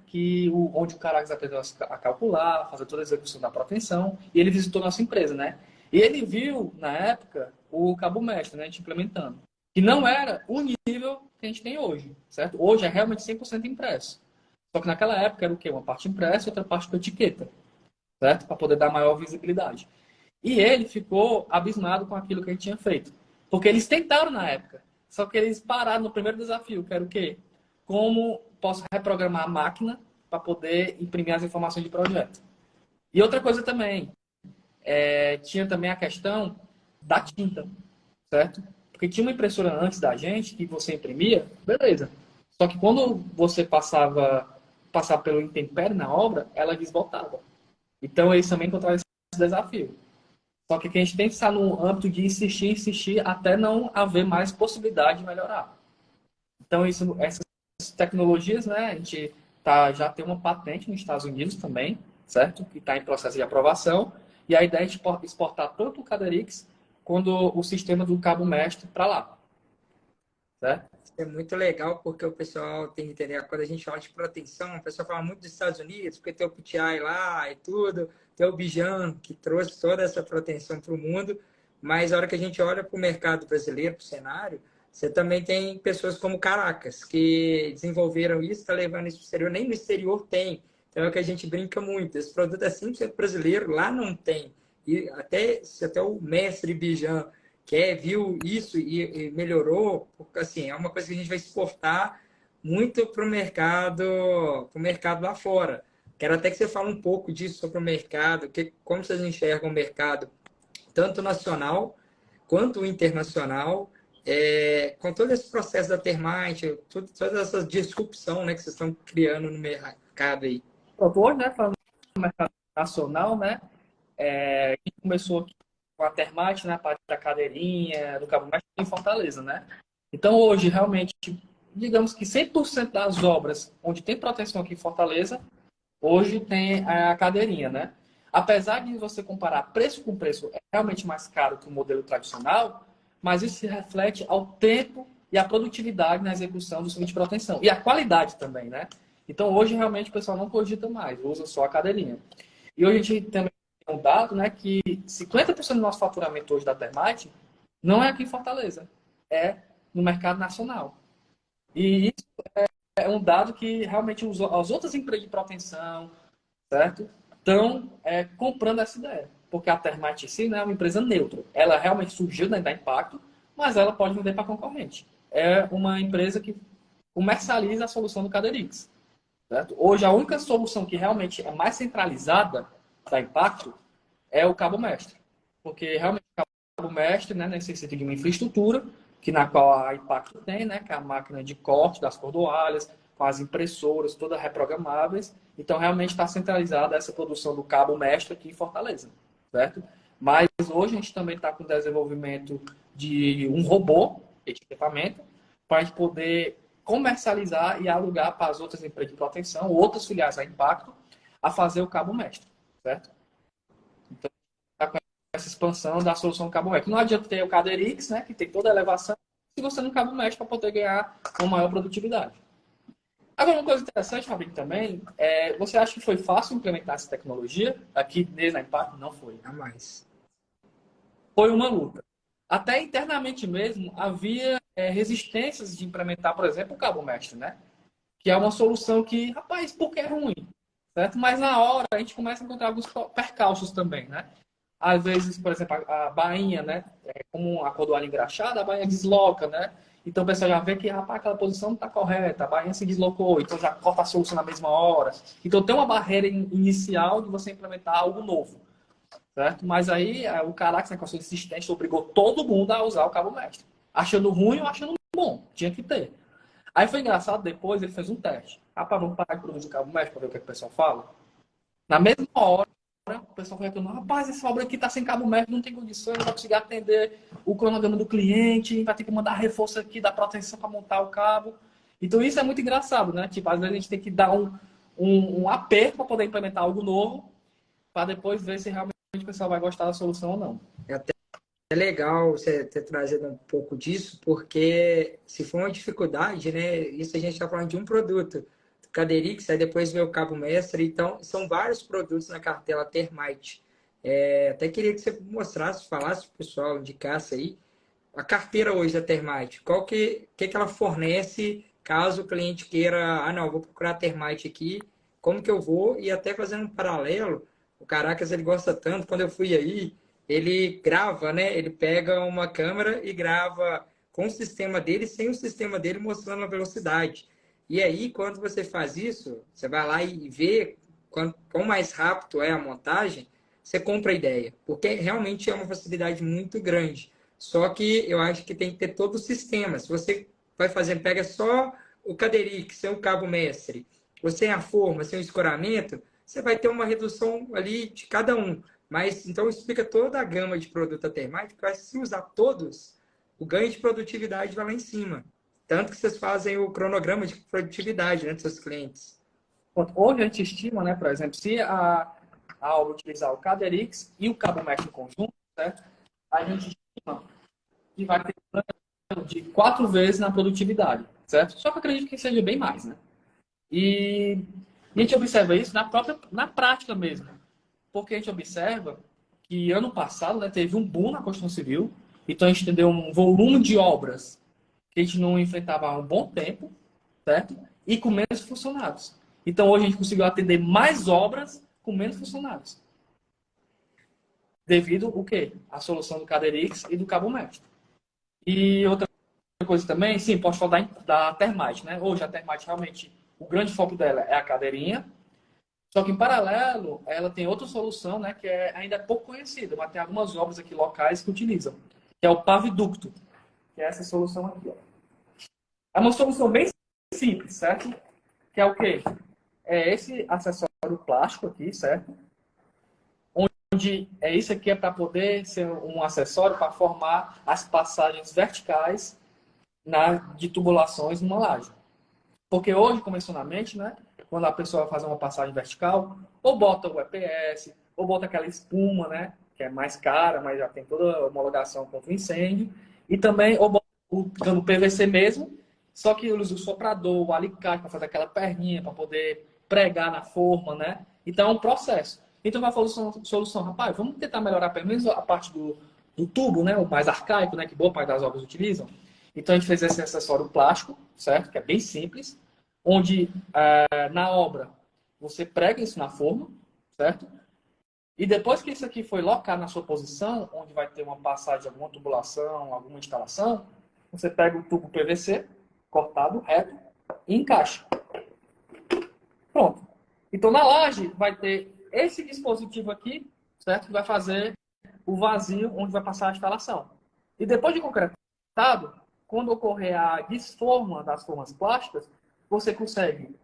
onde o Caracas aprendeu a calcular, fazer toda a execução da proteção, e ele visitou nossa empresa, né, e ele viu, na época, o cabo mestre, né, a gente implementando, que não era o nível que a gente tem hoje, certo? Hoje é realmente 100% impresso. Só que naquela época era o quê? Uma parte impressa e outra parte com etiqueta, certo? Para poder dar maior visibilidade. E ele ficou abismado com aquilo que a gente tinha feito. Porque eles tentaram na época, só que eles pararam no primeiro desafio, que era o quê? Como posso reprogramar a máquina para poder imprimir as informações de projeto. E outra coisa também, tinha também a questão da tinta, certo? Porque tinha uma impressora antes da gente que você imprimia, beleza. Só que quando você passava pelo intempérie na obra, ela desbotava. Então eles também encontraram esse desafio. Só que a gente tem que estar no âmbito de insistir até não haver mais possibilidade de melhorar. Então essas tecnologias, né, a gente já tem uma patente nos Estados Unidos também, certo? Que está em processo de aprovação. E a ideia é exportar tanto o Caderix quando o sistema do cabo mestre para lá. Certo? É muito legal porque o pessoal tem que entender, quando a gente fala de proteção, o pessoal fala muito dos Estados Unidos, porque tem o PTI lá e tudo, tem o Bijan, que trouxe toda essa proteção para o mundo, mas a hora que a gente olha para o mercado brasileiro, para o cenário, você também tem pessoas como Caracas, que desenvolveram isso, está levando isso para o exterior, nem no exterior tem. Então é o que a gente brinca muito, esse produto é 100% brasileiro, lá não tem. E até o mestre Bijan viu isso e melhorou, porque assim, é uma coisa que a gente vai exportar muito para o mercado lá fora. Quero até que você fale um pouco disso sobre o mercado, como vocês enxergam o mercado, tanto nacional quanto internacional, com todo esse processo da Termite, toda essa disrupção, né, que vocês estão criando no mercado aí. Hoje, né, falando do mercado nacional, né, a gente começou aqui com a Termite, né, a parte da cadeirinha, do cabo mestre em Fortaleza, né? Então, hoje, realmente, digamos que 100% das obras onde tem proteção aqui em Fortaleza, hoje tem a cadeirinha, né? Apesar de você comparar preço com preço, é realmente mais caro que o modelo tradicional, mas isso se reflete ao tempo e à produtividade na execução do serviço de proteção. E a qualidade também, né? Então, hoje, realmente, o pessoal não cogita mais, usa só a cadeirinha. E hoje a gente também tem um dado, né, que 50% do nosso faturamento hoje da Termite não é aqui em Fortaleza, é no mercado nacional. E isso é um dado que realmente as outras empresas de proteção, certo? Estão comprando essa ideia. Porque a Termite em si, né, é uma empresa neutra. Ela realmente surgiu da Impacto, mas ela pode vender para concorrente. É uma empresa que comercializa a solução do Caderix. Certo? Hoje, a única solução que realmente é mais centralizada da Impacto é o cabo mestre. Porque realmente o cabo mestre, né, necessita de uma infraestrutura, que na qual a Impacto tem, né, que é a máquina de corte das cordoalhas, com as impressoras todas reprogramáveis. Então, realmente está centralizada essa produção do cabo mestre aqui em Fortaleza. Certo? Mas hoje a gente também está com o desenvolvimento de um robô de equipamento para a gente poder comercializar e alugar para as outras empresas de proteção, outras filiais da Impacto, a fazer o cabo mestre, certo? Então, está com essa expansão da solução cabo mestre. Não adianta ter o Caderix, né, que tem toda a elevação, se você não cabo mestre para poder ganhar uma maior produtividade. Agora, uma coisa interessante, Fabrício, também, você acha que foi fácil implementar essa tecnologia aqui desde na Impacto? Não foi. Jamais. Foi uma luta. Até internamente mesmo, havia resistências de implementar, por exemplo, o cabo mestre, né? Que é uma solução que, rapaz, por que é ruim? Certo? Mas na hora a gente começa a encontrar alguns percalços também, né? Às vezes, por exemplo, a bainha, né? Como a cordoalha engraxada, a bainha desloca, né? Então o pessoal já vê que, rapaz, aquela posição não está correta, a bainha se deslocou, então já corta a solução na mesma hora. Então tem uma barreira inicial de você implementar algo novo, certo? Mas aí o Carax, né, com a sua insistência, obrigou todo mundo a usar o cabo mestre. Achando ruim ou achando bom, tinha que ter. Aí foi engraçado, depois ele fez um teste. Rapaz, vamos parar de produzir cabo mestre para ver o que o pessoal fala. Na mesma hora, o pessoal foi reclamando, rapaz, essa obra aqui tá sem cabo mestre, não tem condições, não vai conseguir atender o cronograma do cliente, vai ter que mandar reforço aqui da proteção para montar o cabo. Então isso é muito engraçado, né? Tipo, às vezes a gente tem que dar um aperto para poder implementar algo novo, para depois ver se realmente o pessoal vai gostar da solução ou não. É legal você ter trazido um pouco disso, porque se for uma dificuldade, né? Isso a gente está falando de um produto, do Caderix, aí depois vem o Cabo Mestre, então são vários produtos na cartela Termite. Até queria que você mostrasse, falasse para o pessoal, indicasse aí, a carteira hoje da Termite, que ela fornece caso o cliente queira, não, vou procurar a Termite aqui, como que eu vou? E até fazendo um paralelo, o Caracas ele gosta tanto, quando eu fui aí, ele grava, né? Ele pega uma câmera e grava com o sistema dele, sem o sistema dele, mostrando a velocidade. E aí, quando você faz isso, você vai lá e vê quão mais rápido é a montagem, você compra a ideia, porque realmente é uma facilidade muito grande. Só que eu acho que tem que ter todo o sistema. Se você vai fazer, pega só o Caderix, sem o cabo mestre, ou sem a forma, sem o escoramento, você vai ter uma redução ali de cada um. Mas então explica toda a gama de produto Termite, porque se usar todos, o ganho de produtividade vai lá em cima. Tanto que vocês fazem o cronograma de produtividade, né, dos seus clientes. Hoje a gente estima, né, por exemplo, se a obra utilizar o Caderix e o cabo mestre em conjunto, certo? A gente estima que vai ter um ganho de 4 vezes na produtividade, certo? Só que eu acredito que seja bem mais, né? E a gente observa isso na prática mesmo. Porque a gente observa que ano passado, né, teve um boom na construção civil, então a gente entendeu um volume de obras que a gente não enfrentava há um bom tempo, certo? E com menos funcionários. Então hoje a gente conseguiu atender mais obras com menos funcionários. Devido o quê? A solução do Caderix e do cabo mestre. E outra coisa também, sim, posso falar da Termite, né? Hoje a Termite realmente, o grande foco dela é a cadeirinha. Só que, em paralelo, ela tem outra solução, né, que ainda é pouco conhecida, mas tem algumas obras aqui locais que utilizam, que é o paviducto, que é essa solução aqui, ó. É uma solução bem simples, certo? Que é o quê? É esse acessório plástico aqui, certo? Onde isso aqui é para poder ser um acessório para formar as passagens verticais de tubulações numa laje. Porque hoje, convencionalmente, né, quando a pessoa vai fazer uma passagem vertical, ou bota o EPS, ou bota aquela espuma, né, que é mais cara, mas já tem toda a homologação contra o incêndio, e também ou bota o cano PVC mesmo, só que eles usam o soprador, o alicate para fazer aquela perninha, para poder pregar na forma, né? Então é um processo. Então vai falar solução, rapaz, vamos tentar melhorar pelo menos a parte do tubo, né, o mais arcaico, né, que boa parte das obras utilizam. Então a gente fez esse acessório plástico, certo? Que é bem simples, onde na obra você prega isso na forma, certo? E depois que isso aqui foi locado na sua posição, onde vai ter uma passagem de alguma tubulação, alguma instalação, você pega o tubo PVC, cortado, reto, e encaixa. Pronto. Então na laje vai ter esse dispositivo aqui, certo? Que vai fazer o vazio onde vai passar a instalação. E depois de concretado, quando ocorrer a desforma das formas plásticas, você consegue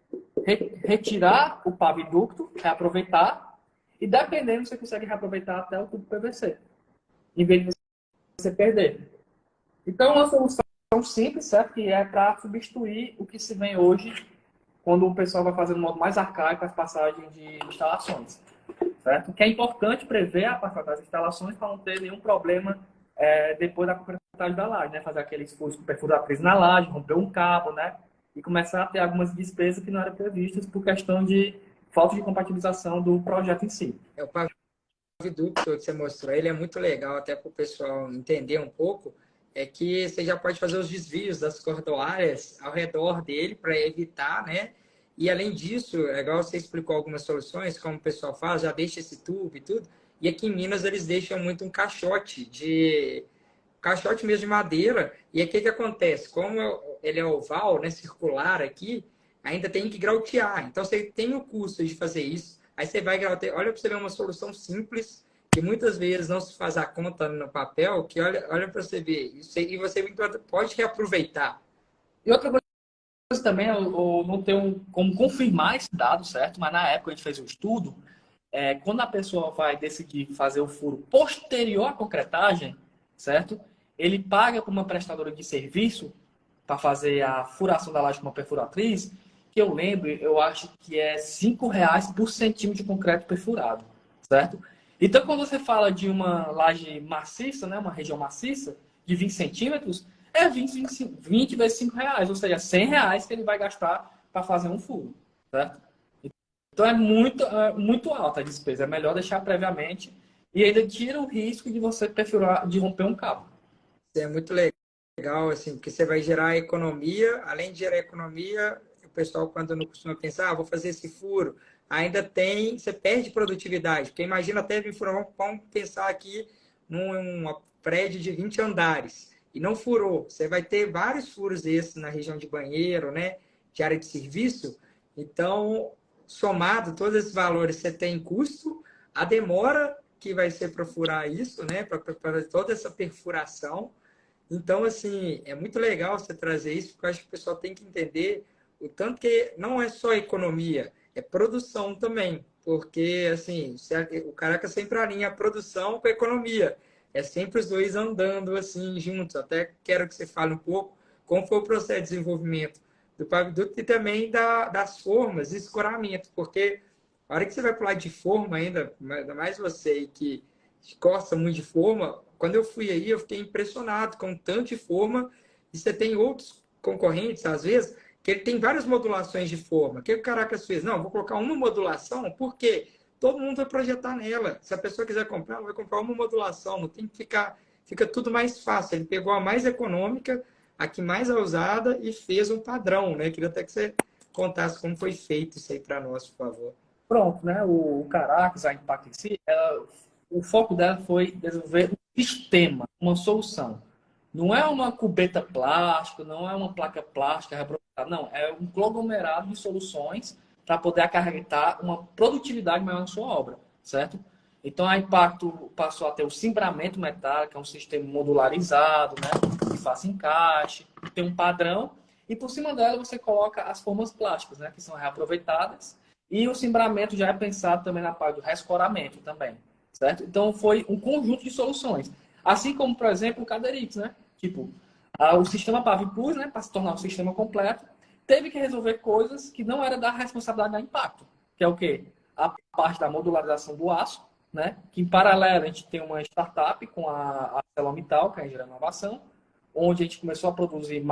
retirar o paviducto, reaproveitar, e dependendo, você consegue reaproveitar até o tubo PVC, em vez de você perder. Então, é uma solução simples, certo? Que é para substituir o que se vem hoje, quando o pessoal vai fazer no modo mais arcaico as passagens de instalações. Certo? Que é importante prever a passagem das instalações para não ter nenhum problema depois da concretagem da laje, né? Fazer aqueles furos com perfuratriz na laje, romper um cabo, né? E começar a ter algumas despesas que não eram previstas por questão de falta de compatibilização do projeto em si. O paviducto que você mostrou, ele é muito legal, até para o pessoal entender um pouco, é que você já pode fazer os desvios das cordoárias ao redor dele para evitar, né? E além disso, é igual você explicou algumas soluções, como o pessoal faz, já deixa esse tubo e tudo. E aqui em Minas eles deixam muito um caixote mesmo de madeira. E aqui o que acontece? Como ele é oval, né, circular aqui, ainda tem que grautear. Então você tem o custo de fazer isso. Aí você vai grautear. Olha para você ver uma solução simples que muitas vezes não se faz a conta no papel, que olha para você ver. E você pode reaproveitar. E outra coisa também, eu não tenho como confirmar esse dado, certo? Mas na época a gente fez um estudo, quando a pessoa vai decidir fazer o furo posterior à concretagem, certo? Ele paga para uma prestadora de serviço para fazer a furação da laje com uma perfuratriz, que eu lembro, eu acho que é R$ 5 por centímetro de concreto perfurado, certo? Então, quando você fala de uma laje maciça, né, uma região maciça, de 20 centímetros, é 20 vezes R$ 5, ou seja, R$ 100 que ele vai gastar para fazer um furo, certo? Então muito alta a despesa. É melhor deixar previamente e ainda tira o risco de você perfurar, de romper um cabo. É muito legal, assim, porque você vai gerar economia. Além de gerar economia, o pessoal, quando não costuma pensar, vou fazer esse furo, ainda tem, você perde produtividade. Porque imagina até vir furar, vamos pensar aqui num prédio de 20 andares e não furou. Você vai ter vários furos desses na região de banheiro, né? De área de serviço. Então, somado todos esses valores, você tem custo, a demora que vai ser para furar isso, né? Para toda essa perfuração. Então, assim, é muito legal você trazer isso, porque eu acho que o pessoal tem que entender o tanto que não é só economia, é produção também. Porque, assim, o Caraca sempre alinha a produção com a economia. É sempre os dois andando, assim, juntos. Até quero que você fale um pouco como foi o processo de desenvolvimento do Paviduto e também das formas e escoramento. Porque a hora que você vai pular de forma ainda mais você que gosta muito de forma, quando eu fui aí, eu fiquei impressionado com o tanto de forma. E você tem outros concorrentes, às vezes, que ele tem várias modulações de forma. O que o Caracas fez? Não, vou colocar uma modulação, porque todo mundo vai projetar nela. Se a pessoa quiser comprar, ela vai comprar uma modulação, não tem que ficar. Fica tudo mais fácil. Ele pegou a mais econômica, a que mais é usada e fez um padrão, né? Queria até que você contasse como foi feito isso aí para nós, por favor. Pronto, né? O Caracas, a Impact em si, o foco dela foi desenvolver um sistema, uma solução. Não é uma cubeta plástica, não é uma placa plástica reaproveitada, não. É um conglomerado de soluções para poder acarretar uma produtividade maior na sua obra, certo? Então, a Impacto passou a ter o cimbramento metálico, que é um sistema modularizado, né? Que faz encaixe, tem um padrão, e por cima dela você coloca as formas plásticas, né? Que são reaproveitadas, e o cimbramento já é pensado também na parte do rescoramento também, certo? Então, foi um conjunto de soluções. Assim como, por exemplo, o Caderix, né? Tipo, o sistema Pavimplus, né? Para se tornar um sistema completo, teve que resolver coisas que não era da responsabilidade da Impacto, que é o quê? A parte da modularização do aço, né? Que em paralelo a gente tem uma startup com a ArcelorMittal, que é a Engenharia Inovação, onde a gente começou a produzir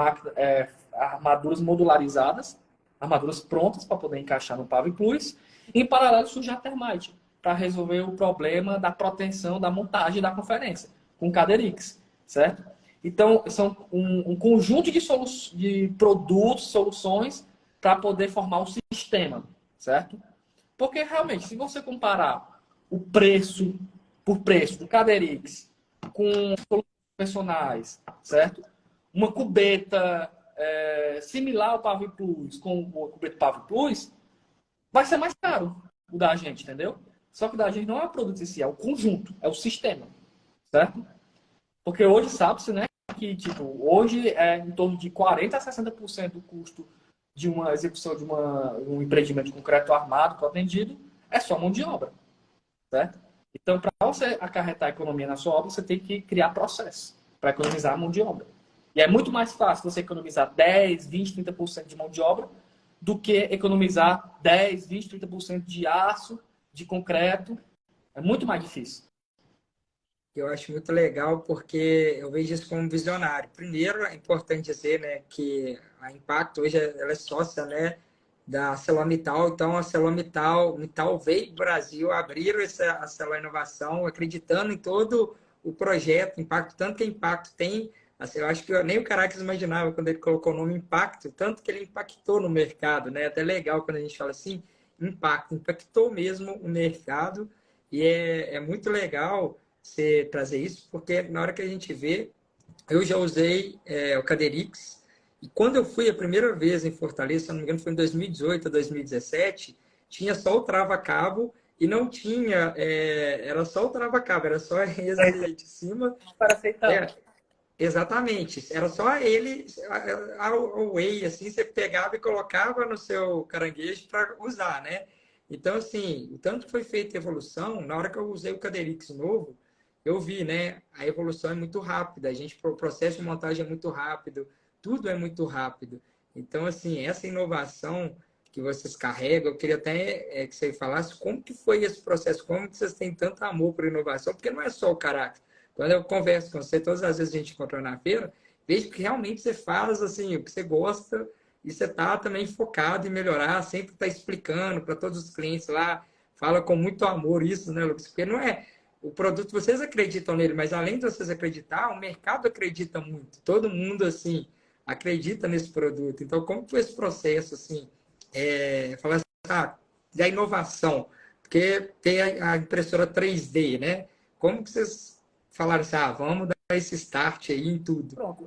armaduras modularizadas, armaduras prontas para poder encaixar no Pavimplus. Em paralelo surge a Thermite, para resolver o problema da proteção da montagem da conferência, com Caderix, certo? Então, são um conjunto de produtos, soluções, para poder formar um sistema, certo? Porque, realmente, se você comparar o preço por preço do Caderix com soluções profissionais, certo? Uma cubeta similar ao Pavimplus com o cubeta Pavimplus, vai ser mais caro o da gente, entendeu? Só que o da gente não é o produto em si, é o conjunto, é o sistema, certo? Porque hoje sabe-se, né, que tipo, hoje é em torno de 40% a 60% do custo de uma execução de um empreendimento de concreto armado protendido é só mão de obra, certo? Então, para você acarretar a economia na sua obra, você tem que criar processo para economizar a mão de obra. E é muito mais fácil você economizar 10, 20, 30% de mão de obra do que economizar 10, 20, 30% de aço, de concreto. É muito mais difícil. Eu acho muito legal porque eu vejo isso como visionário. Primeiro, é importante dizer, né, que a Impacto hoje ela é sócia, né, da ArcelorMittal. Então, a ArcelorMittal veio para o Brasil, abriram essa Arcelor Inovação, acreditando em todo o projeto Impacto, tanto que Impacto tem, assim, eu acho que nem o Caracas imaginava quando ele colocou o nome Impacto, tanto que ele impactou no mercado, né? Até legal quando a gente fala assim, impactou mesmo o mercado e é muito legal você trazer isso, porque na hora que a gente vê, eu já usei o Caderix, e quando eu fui a primeira vez em Fortaleza, se não me engano, foi em 2018 ou 2017, tinha só o trava-cabo e não tinha, era só o trava-cabo, era só esse aí de cima. Para aceitar. Exatamente, era só ele, o whey, assim, você pegava e colocava no seu caranguejo para usar, né? Então, assim, o tanto que foi feita a evolução, na hora que eu usei o Caderix novo, eu vi, né? A evolução é muito rápida, o processo de montagem é muito rápido, tudo é muito rápido. Então, assim, essa inovação que vocês carregam, eu queria até que você falasse como que foi esse processo, como que vocês têm tanto amor por inovação, porque não é só o caráter. Quando eu converso com você, todas as vezes a gente encontra na feira, vejo que realmente você faz assim, o que você gosta e você está também focado em melhorar, sempre está explicando para todos os clientes lá, fala com muito amor isso, né, Lucas? Porque não é o produto, vocês acreditam nele, mas além de vocês acreditar, o mercado acredita muito. Todo mundo, assim, acredita nesse produto. Então, como foi esse processo, assim, falar assim, da inovação? Porque tem a impressora 3D, né? Como que vocês falaram assim, vamos dar esse start aí em tudo? Pronto.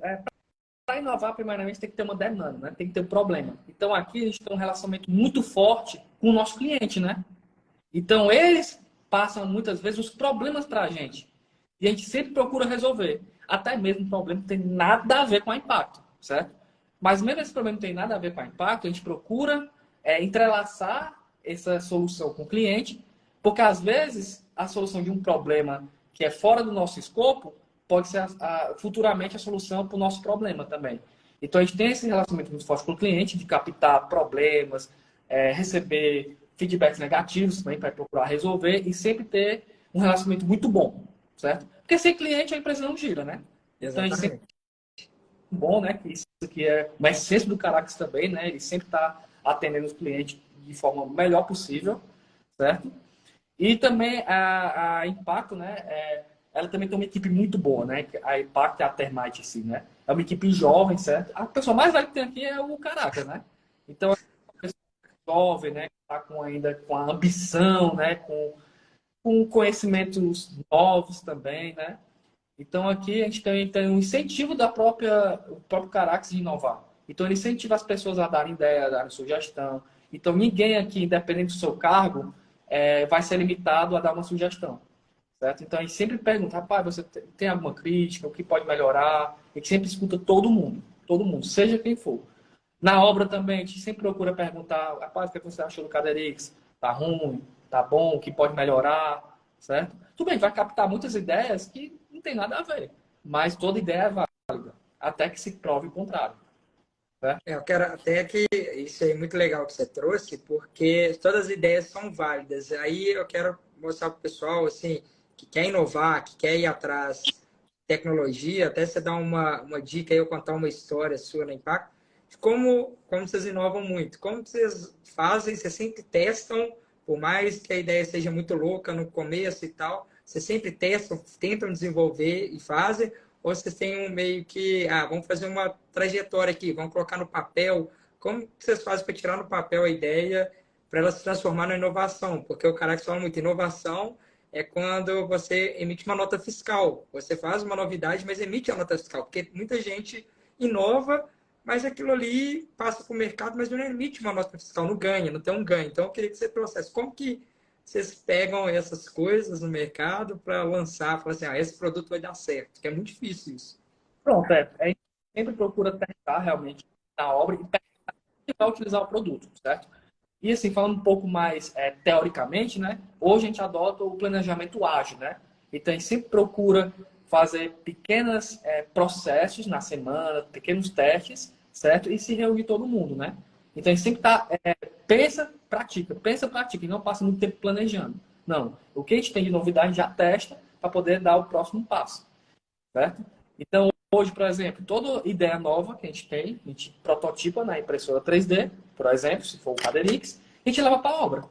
Para inovar, primeiramente, tem que ter uma demanda, né? Tem que ter um problema. Então, aqui a gente tem um relacionamento muito forte com o nosso cliente, né? Então, eles passam muitas vezes os problemas para a gente. E a gente sempre procura resolver. Até mesmo um problema que tem nada a ver com a Impacto, certo? Mas mesmo esse problema que tem nada a ver com a Impacto, a gente procura entrelaçar essa solução com o cliente, porque às vezes a solução de um problema que é fora do nosso escopo pode ser futuramente a solução para o nosso problema também. Então, a gente tem esse relacionamento muito forte com o cliente, de captar problemas, receber feedbacks negativos também para procurar resolver e sempre ter um relacionamento muito bom, certo? Porque sem cliente a empresa não gira, né? Então a gente sempre Exatamente. bom, né? Que isso aqui é uma essência do Caracas também, né? Ele sempre está atendendo os clientes de forma melhor possível, certo? E também a Impacto, né? Ela também tem uma equipe muito boa, né? A Impacto é a Thermite, assim, né? É uma equipe jovem, certo? A pessoa mais velha que tem aqui é o Caracas, né? Então, jovem, né? Que está ainda com a ambição, né? Com conhecimentos novos também, né? Então aqui a gente tem um incentivo o próprio Caracas de inovar. Então ele incentiva as pessoas a darem ideia, a darem sugestão. Então, ninguém aqui, independente do seu cargo, vai ser limitado a dar uma sugestão. Certo? Então, a gente sempre pergunta, rapaz, você tem alguma crítica, o que pode melhorar? A gente sempre escuta todo mundo, seja quem for. Na obra também, a gente sempre procura perguntar, rapaz, o que você achou do Caderix? Tá ruim? Tá bom? O que pode melhorar? Certo? Tudo bem, vai captar muitas ideias que não tem nada a ver, mas toda ideia é válida, até que se prove o contrário. Certo? Eu quero até que isso é muito legal que você trouxe, porque todas as ideias são válidas. Aí eu quero mostrar para o pessoal assim, que quer inovar, que quer ir atrás de tecnologia, até você dar uma dica aí, eu contar uma história sua no Impacto, de como vocês inovam muito, como vocês fazem, vocês sempre testam, por mais que a ideia seja muito louca no começo e tal, vocês sempre testam, tentam desenvolver e fazem, ou vocês têm um meio que, vamos fazer uma trajetória aqui, vamos colocar no papel. Como vocês fazem para tirar no papel a ideia para ela se transformar na inovação? Porque o cara que fala muito inovação é quando você emite uma nota fiscal. Você faz uma novidade, mas emite a nota fiscal. Porque muita gente inova, mas aquilo ali passa para o mercado, mas não emite uma nota fiscal, não ganha, não tem um ganho. Então, eu queria que você trouxesse como que vocês pegam essas coisas no mercado para lançar, falar assim, esse produto vai dar certo, que é muito difícil isso. Pronto, a gente sempre procura testar realmente na obra e perguntar quem vai utilizar o produto, certo? E assim, falando um pouco mais teoricamente, né? Hoje a gente adota o planejamento ágil, né? Então a gente sempre procura fazer pequenos processos na semana, pequenos testes, certo? E se reunir todo mundo, né? Então a gente sempre pensa, pratica, e não passa muito tempo planejando. Não, o que a gente tem de novidade já testa para poder dar o próximo passo, certo? Então hoje, por exemplo, toda ideia nova que a gente tem, a gente prototipa na impressora 3D, por exemplo, se for o Caderix, a gente leva para a obra.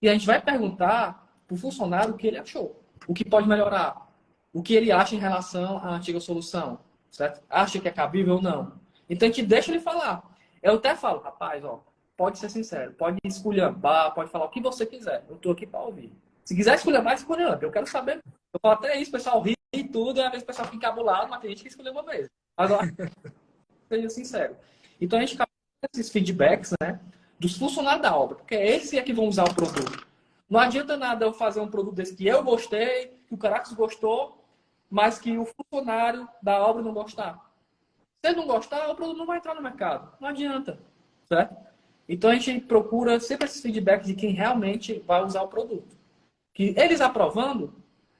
E a gente vai perguntar para o funcionário o que ele achou, o que pode melhorar, o que ele acha em relação à antiga solução, certo? Acha que é cabível ou não. Então a gente deixa ele falar. Eu até falo, rapaz, pode ser sincero, pode esculhambar, pode falar o que você quiser. Eu estou aqui para ouvir. Se quiser esculhambar, esculhamba. Eu quero saber. Eu falo até isso, o pessoal ri e tudo, e às vezes o pessoal fica encabulado, mas tem gente que escolheu uma vez. Agora, seja sincero. Então a gente capta esses feedbacks, né, dos funcionários da obra, porque esse é que vão usar o produto. Não adianta nada eu fazer um produto desse que eu gostei, que o Caracas gostou, mas que o funcionário da obra não gostar. Se ele não gostar, o produto não vai entrar no mercado. Não adianta, certo? Então a gente procura sempre esses feedbacks de quem realmente vai usar o produto. Que eles aprovando,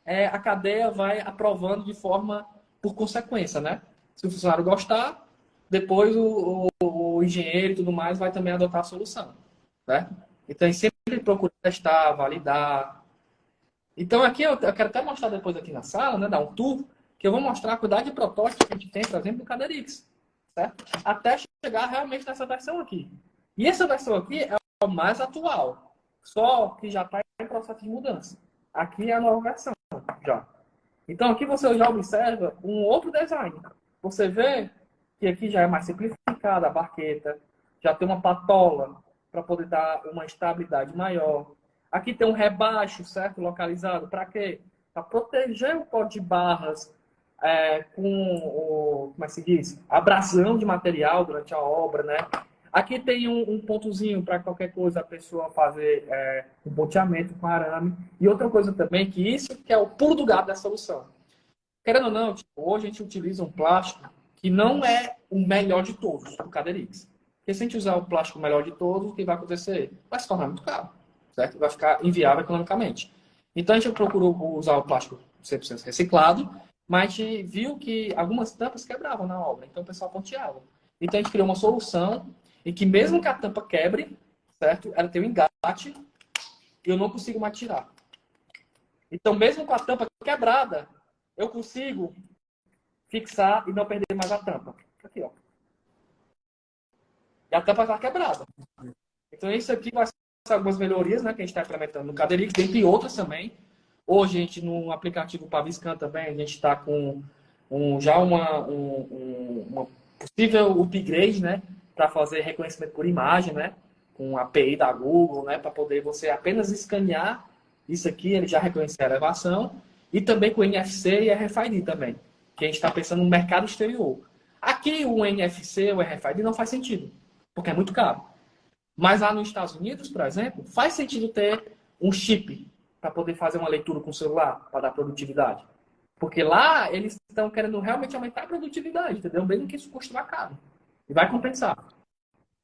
a cadeia vai aprovando de forma por consequência, né? Se o funcionário gostar, depois o engenheiro e tudo mais vai também adotar a solução, certo? Então, a gente sempre procura testar, validar. Então, aqui eu quero até mostrar depois aqui na sala, né? Dar um tour, que eu vou mostrar a quantidade de protótipos que a gente tem, por exemplo, do Caderix, certo? Até chegar realmente nessa versão aqui. E essa versão aqui é a mais atual, só que já está em processo de mudança. Aqui é a nova versão, já. Então, aqui você já observa um outro design. Você vê que aqui já é mais simplificada a barqueta, já tem uma patola para poder dar uma estabilidade maior. Aqui tem um rebaixo, certo? Localizado. Para quê? Para proteger o pó de barras como é que se diz? Abrasão de material durante a obra, né? Aqui tem um pontozinho para qualquer coisa a pessoa fazer um ponteamento com arame. E outra coisa também, que isso que é o pulo do gato da solução. Querendo ou não, hoje a gente utiliza um plástico que não é o melhor de todos, o Caderix. Porque se a gente usar o plástico melhor de todos, o que vai acontecer? Vai se tornar muito caro, certo? Vai ficar inviável economicamente. Então a gente procurou usar o plástico 100% reciclado, mas a gente viu que algumas tampas quebravam na obra, então o pessoal ponteava. Então a gente criou uma solução em que mesmo que a tampa quebre, certo? Ela tem um engate e eu não consigo mais tirar. Então mesmo com a tampa quebrada, eu consigo fixar e não perder mais a tampa. Aqui, ó. E a tampa está quebrada. Então, isso aqui vai ser algumas melhorias, né, que a gente está implementando no Caderix, dentre outras também. Hoje, a gente, no aplicativo Paviscan também, a gente está com já uma possível upgrade, né, para fazer reconhecimento por imagem, né, com a API da Google, né, para poder você apenas escanear isso aqui, ele já reconhecer a elevação. E também com o NFC e RFID também, que a gente está pensando no mercado exterior. Aqui o NFC, o RFID não faz sentido, porque é muito caro. Mas lá nos Estados Unidos, por exemplo, faz sentido ter um chip para poder fazer uma leitura com o celular, para dar produtividade. Porque lá eles estão querendo realmente aumentar a produtividade, entendeu? Mesmo que isso custe mais caro. E vai compensar.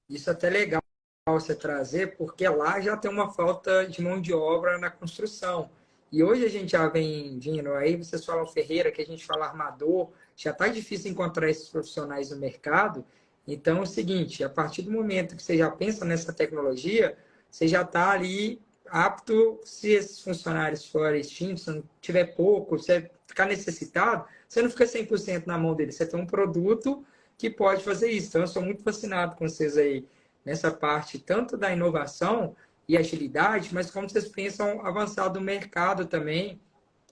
Isso é até legal você trazer, porque lá já tem uma falta de mão de obra na construção. E hoje a gente já vem vindo, aí vocês falam ferreira, que a gente fala armador, já está difícil encontrar esses profissionais no mercado. Então é o seguinte, a partir do momento que você já pensa nessa tecnologia, você já está ali apto, se esses funcionários forem extintos, se não tiver pouco, você ficar necessitado, você não fica 100% na mão dele, você tem um produto que pode fazer isso. Então, eu sou muito fascinado com vocês aí nessa parte, tanto da inovação e agilidade, mas como vocês pensam avançar do mercado também,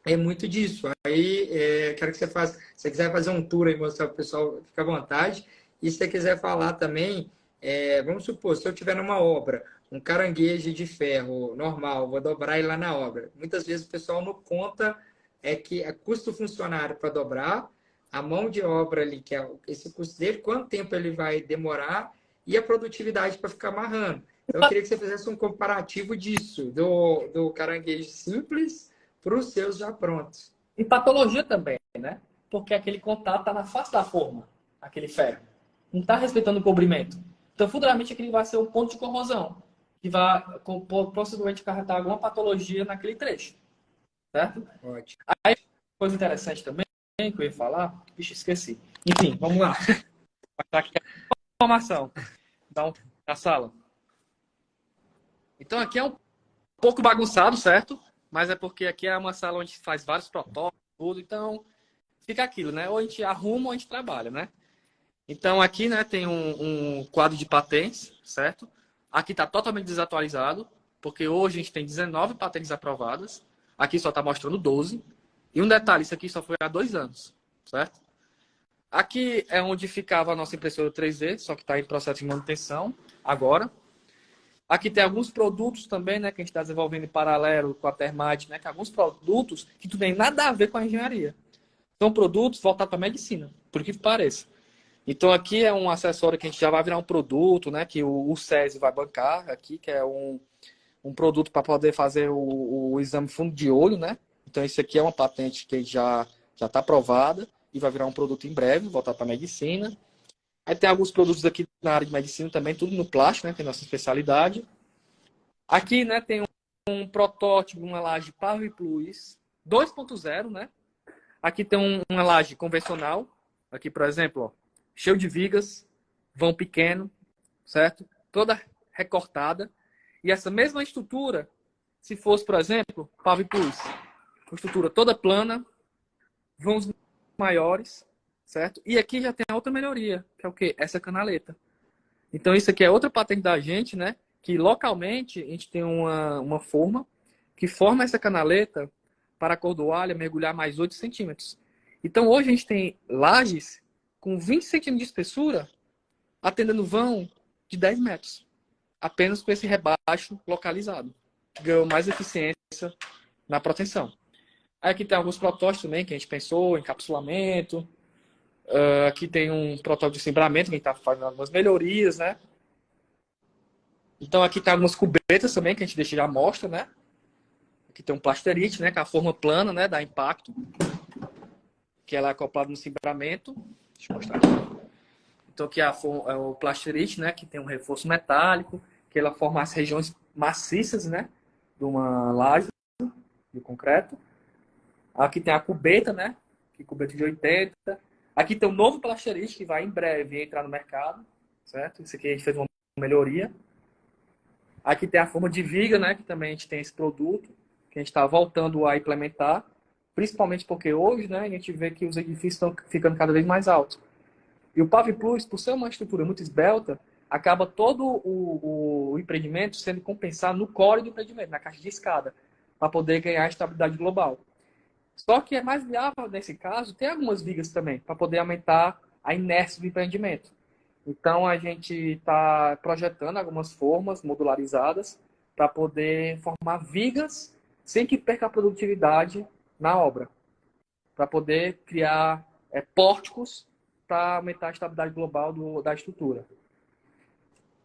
é muito disso. Aí, quero que você faça, se você quiser fazer um tour aí, mostrar para o pessoal, fica à vontade. E se você quiser falar também, vamos supor, se eu tiver numa obra, um caranguejo de ferro normal, vou dobrar ele lá na obra. Muitas vezes o pessoal não conta que é custo funcionário para dobrar, a mão de obra ali, que é esse custo dele, quanto tempo ele vai demorar e a produtividade para ficar amarrando. Então, eu queria que você fizesse um comparativo disso, do caranguejo simples para os seus já prontos. E patologia também, né? Porque aquele contato está na face da forma, aquele ferro. Não está respeitando o cobrimento. Então, futuramente, aquele vai ser um ponto de corrosão, que vai possivelmente acarretar alguma patologia naquele trecho, certo? Ótimo. Coisa interessante também que eu ia falar, vixe, esqueci. Enfim, vamos lá. Vou botar aqui a informação da sala. Então, aqui é um pouco bagunçado, certo? Mas é porque aqui é uma sala onde faz vários protótipos, tudo. Então, fica aquilo, né? Ou a gente arruma ou a gente trabalha, né? Então, aqui, né, tem um quadro de patentes, certo? Aqui está totalmente desatualizado, porque hoje a gente tem 19 patentes aprovadas. Aqui só está mostrando 12. E um detalhe, isso aqui só foi há 2 anos, certo? Aqui é onde ficava a nossa impressora 3D, só que está em processo de manutenção agora. Aqui tem alguns produtos também, né, que a gente está desenvolvendo em paralelo com a Thermite, né, que alguns produtos que não tem nada a ver com a engenharia. São produtos voltados para a medicina, por que pareça. Então aqui é um acessório que a gente já vai virar um produto, né, que o SESI vai bancar aqui, que é um produto para poder fazer o exame fundo de olho, né? Então isso aqui é uma patente que já está aprovada e vai virar um produto em breve, voltado para a medicina. Aí tem alguns produtos aqui na área de medicina também, tudo no plástico, né, que é a nossa especialidade. Aqui, né, tem um protótipo, uma laje Pave Plus 2.0, né? Aqui tem uma laje convencional. Aqui, por exemplo, ó, cheio de vigas, vão pequeno, certo? Toda recortada. E essa mesma estrutura, se fosse, por exemplo, Pave Plus, uma estrutura toda plana, vãos maiores, certo? E aqui já tem a outra melhoria, que é o quê? Essa canaleta. Então, isso aqui é outra patente da gente, né? Que localmente a gente tem uma forma que forma essa canaleta para a cordoalha mergulhar mais 8 centímetros. Então, hoje a gente tem lajes com 20 centímetros de espessura atendendo vão de 10 metros. Apenas com esse rebaixo localizado. Ganhou mais eficiência na proteção. Aí aqui tem alguns protótipos também que a gente pensou, encapsulamento. Aqui tem um protótipo de cimbramento que a gente está fazendo algumas melhorias, né? Então aqui tem algumas cubetas também que a gente deixa de amostra, né? Aqui tem um plasterite, né? Com a forma plana, né? Dá impacto. Que ela é acoplada no cimbramento. Deixa eu mostrar aqui. Então aqui é o plasterite, né? Que tem um reforço metálico, que ela forma as regiões maciças, né? De uma laje de concreto. Aqui tem a cubeta, né? Que cubeta de 80. Aqui tem um novo plasterite que vai em breve entrar no mercado, certo? Isso aqui a gente fez uma melhoria. Aqui tem a forma de viga, né? Que também a gente tem esse produto, que a gente está voltando a implementar, principalmente porque hoje, né? A gente vê que os edifícios estão ficando cada vez mais altos. E o Pave Plus, por ser uma estrutura muito esbelta, acaba todo o empreendimento sendo compensado no core do empreendimento, na caixa de escada, para poder ganhar estabilidade global. Só que é mais viável, nesse caso, ter algumas vigas também, para poder aumentar a inércia do empreendimento. Então, a gente está projetando algumas formas modularizadas para poder formar vigas sem que perca a produtividade na obra, para poder criar pórticos para aumentar a estabilidade global da estrutura.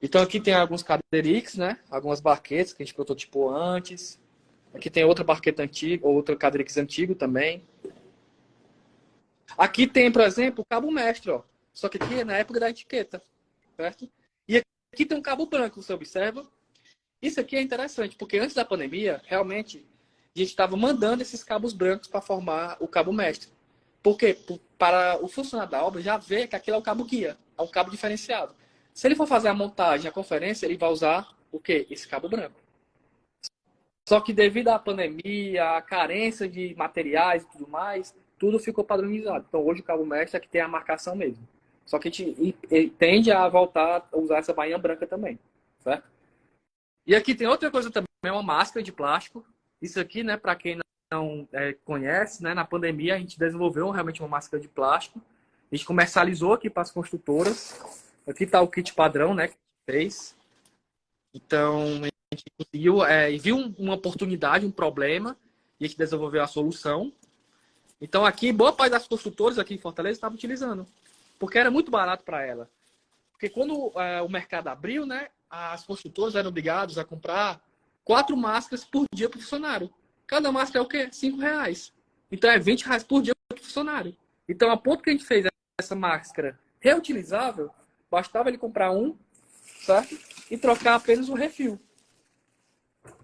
Então aqui tem alguns caderix, né? Algumas barquetas que a gente prototipou antes. Aqui tem outra barqueta antiga, outra caderix antigo também. Aqui tem, por exemplo, o cabo mestre, ó. Só que aqui é na época da etiqueta, certo? E aqui tem um cabo branco, você observa? Isso aqui é interessante, porque antes da pandemia, realmente, a gente estava mandando esses cabos brancos para formar o cabo mestre. Por quê? Para o funcionário da obra já ver que aquilo é o cabo guia, é um cabo diferenciado. Se ele for fazer a montagem, a conferência, ele vai usar o quê? Esse cabo branco. Só que devido à pandemia, à carência de materiais e tudo mais, tudo ficou padronizado. Então hoje o cabo mestre é que tem a marcação mesmo. Só que a gente tende a voltar a usar essa bainha branca também, certo? E aqui tem outra coisa também, uma máscara de plástico. Isso aqui, né, para quem não conhece, né, na pandemia a gente desenvolveu realmente uma máscara de plástico. A gente comercializou aqui para as construtoras. Aqui está o kit padrão, né, que a gente fez. Então, a gente conseguiu, viu uma oportunidade, um problema, e a gente desenvolveu a solução. Então, aqui, boa parte das construtoras aqui em Fortaleza estavam utilizando, porque era muito barato para ela. Porque quando o mercado abriu, né, as construtoras eram obrigadas a comprar 4 máscaras por dia para o funcionário. Cada máscara é o quê? R$ 5. Então, é R$ 20 por dia para o funcionário. Então, a ponto que a gente fez essa máscara reutilizável, bastava ele comprar um, certo? E trocar apenas o refil.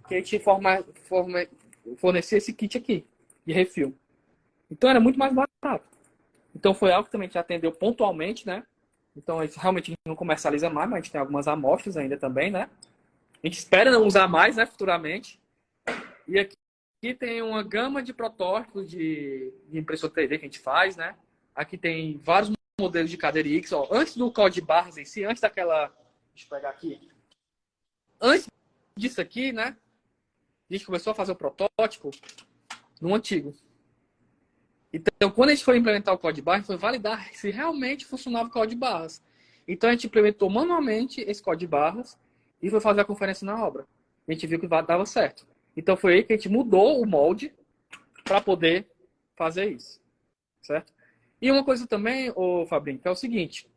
Que a gente fornecia esse kit aqui, de refil. Então, era muito mais barato. Então, foi algo que também a gente atendeu pontualmente, né? Então, realmente a gente não comercializa mais, mas a gente tem algumas amostras ainda também, né? A gente espera não usar mais, né, futuramente. E aqui tem uma gama de protótipos de impressora 3D que a gente faz, né? Aqui tem vários modelos de caderix, ó. Antes do código de barras em si, antes daquela... Deixa eu pegar aqui. Antes disso aqui, né? A gente começou a fazer o protótipo no antigo. Então, quando a gente foi implementar o código de barras, foi validar se realmente funcionava o código de barras. Então, a gente implementou manualmente esse código de barras e foi fazer a conferência na obra. A gente viu que dava certo. Então, foi aí que a gente mudou o molde para poder fazer isso. Certo? E uma coisa também, ô Fabrinho, que é o seguinte.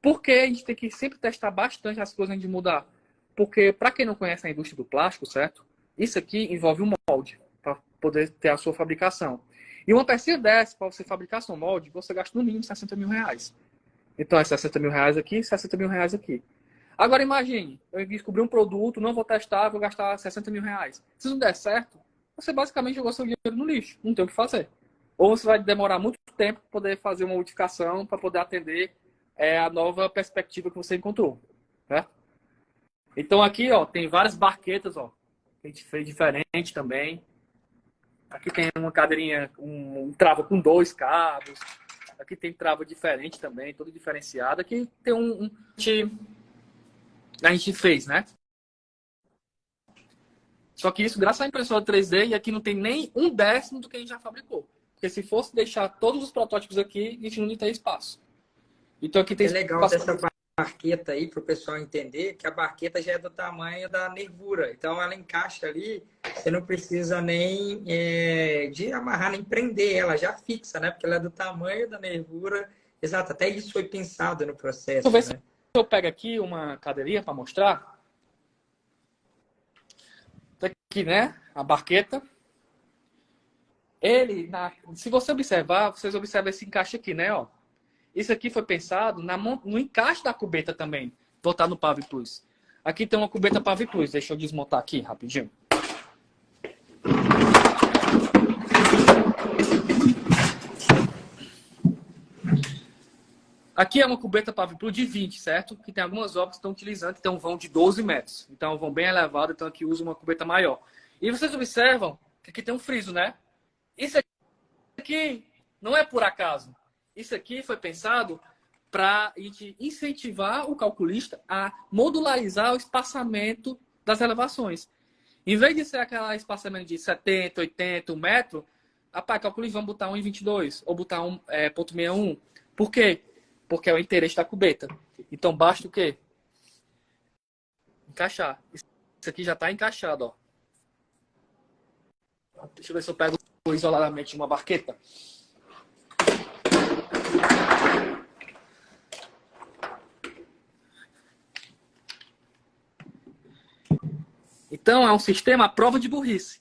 Por que a gente tem que sempre testar bastante as coisas antes de mudar? Porque, para quem não conhece a indústria do plástico, certo? Isso aqui envolve um molde para poder ter a sua fabricação. E uma pecinha dessa, para você fabricar seu molde, você gasta no mínimo R$ 60 mil. Então é R$ 60 mil aqui, R$ 60 mil aqui. Agora imagine, eu descobri um produto, não vou testar, vou gastar R$ 60 mil. Se não der certo, você basicamente jogou seu dinheiro no lixo, não tem o que fazer. Ou você vai demorar muito tempo para poder fazer uma modificação, para poder atender a nova perspectiva que você encontrou. Certo? Então aqui, ó, tem várias barquetas, ó, que a gente fez diferente também. Aqui tem uma cadeirinha, um trava com 2 cabos. Aqui tem trava diferente também, todo diferenciado. Aqui tem a gente fez, né? Só que isso graças à impressora 3D, e aqui não tem nem 1/10 do que a gente já fabricou. Porque se fosse deixar todos os protótipos aqui, a gente não ia ter espaço. Então aqui tem É legal dessa barqueta aí para o pessoal entender que a barqueta já é do tamanho da nervura. Então ela encaixa ali, você não precisa nem de amarrar, nem prender, ela já fixa, né? Porque ela é do tamanho da nervura. Exato, até isso foi pensado no processo. Deixa eu ver né? se eu pego aqui uma cadeirinha para mostrar. Tá aqui, né? A barqueta. Se você observar, vocês observam esse encaixe aqui, né? Ó. Isso aqui foi pensado no encaixe da cubeta também, botar no Pavi Plus. Aqui tem uma cubeta Pavi Plus, deixa eu desmontar aqui rapidinho. Aqui é uma cubeta Pavi Plus de 20, certo? Que tem algumas obras que estão utilizando, então vão de 12 metros. Então vão bem elevado, então aqui usa uma cubeta maior. E vocês observam que aqui tem um friso, né? Isso aqui não é por acaso. Isso aqui foi pensado para a gente incentivar o calculista a modularizar o espaçamento das elevações. Em vez de ser aquele espaçamento de 70, 80, 1 metro, rapaz, calculista, vamos botar 1,22 ou botar 1,61. Por quê? Porque é o interesse da cubeta. Então basta o quê? Encaixar. Isso aqui já está encaixado, ó. Deixa eu ver se eu pego isoladamente uma barqueta. Então, é um sistema à prova de burrice.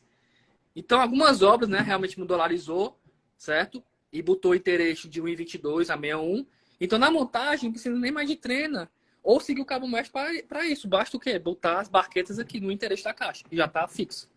Então, algumas obras, né, realmente modularizou, certo? E botou o intereixo de 1,22 a 61. Então, na montagem, não precisa nem mais de trena. Ou seguir o cabo mestre para isso. Basta o quê? Botar as barquetas aqui no intereixo da caixa. E já está fixo.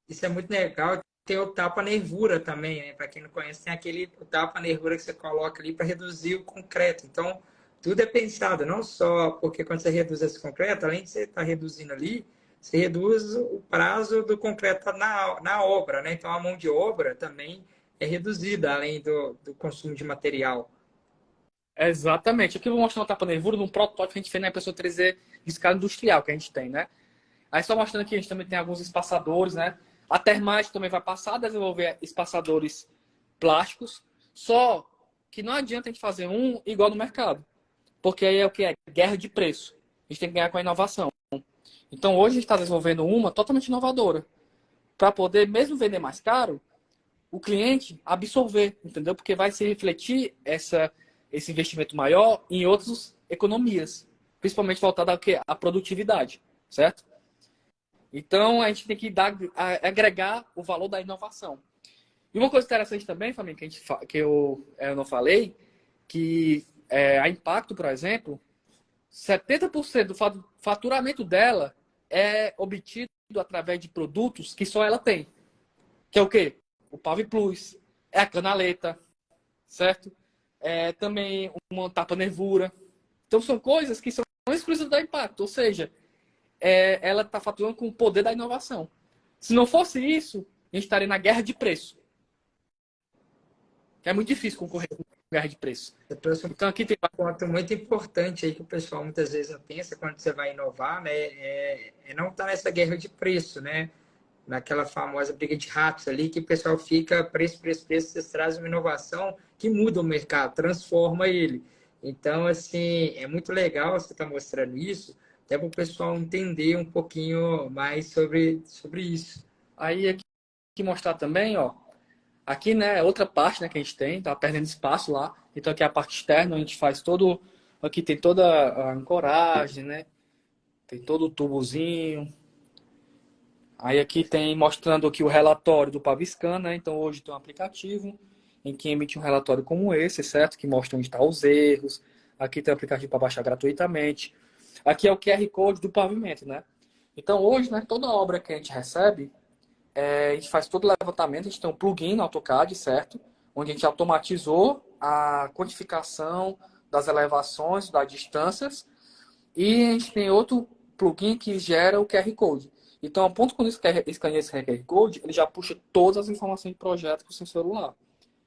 Isso é muito legal. Tem o tapa-nervura também, né? Para quem não conhece, tem aquele tapa-nervura que você coloca ali para reduzir o concreto. Então, tudo é pensado, não só porque quando você reduz esse concreto, além de você estar reduzindo ali, você reduz o prazo do concreto na obra, né? Então, a mão de obra também é reduzida, além do consumo de material. Exatamente. Aqui eu vou mostrar uma tapa-nervura num protótipo que a gente fez na impressora 3D de escala industrial que a gente tem, né? Aí só mostrando aqui, a gente também tem alguns espaçadores, né? A Thermate também vai passar a desenvolver espaçadores plásticos, só que não adianta a gente fazer um igual no mercado, porque aí é o que é guerra de preço. A gente tem que ganhar com a inovação. Então hoje a gente está desenvolvendo uma totalmente inovadora, para poder, mesmo vender mais caro, o cliente absorver, entendeu? Porque vai se refletir esse investimento maior em outras economias, principalmente voltada ao quê? À produtividade, certo? Então, a gente tem que agregar o valor da inovação. E uma coisa interessante também, família, que eu não falei, que a Impacto, por exemplo, 70% do faturamento dela é obtido através de produtos que só ela tem. Que é o quê? O Pavi Plus, é a canaleta, certo? É também uma tapa-nervura. Então, são coisas que são exclusivas da Impacto, ou seja, ela está faturando com o poder da inovação. Se não fosse isso, a gente estaria na guerra de preço. É muito difícil concorrer com guerra de preço. Você trouxe um Então aqui tem ponto muito importante aí que o pessoal muitas vezes não pensa quando você vai inovar, né? Não estar nessa guerra de preço, né? Naquela famosa briga de ratos ali, que o pessoal fica preço, preço, preço, vocês trazem uma inovação que muda o mercado, transforma ele. Então, assim, é muito legal você estar mostrando isso, até para o pessoal entender um pouquinho mais sobre isso. aí aqui mostrar também, ó. Aqui, né, é outra parte, né, que a gente tem, tá perdendo espaço lá. Então aqui é a parte externa, a gente faz todo, aqui tem toda a ancoragem, né? Tem todo o tubozinho. Aí aqui tem mostrando aqui o relatório do Paviscan, né? Então hoje tem um aplicativo em que emite um relatório como esse, certo? Que mostra onde estão os erros. Aqui tem um aplicativo para baixar gratuitamente. Aqui é o QR Code do pavimento, né? Então hoje, né, toda obra que a gente recebe, a gente faz todo o levantamento, a gente tem um plugin no AutoCAD, certo? Onde a gente automatizou a quantificação das elevações, das distâncias, e a gente tem outro plugin que gera o QR Code. Então, a ponto quando escaneia esse QR Code, ele já puxa todas as informações de projeto para o seu celular.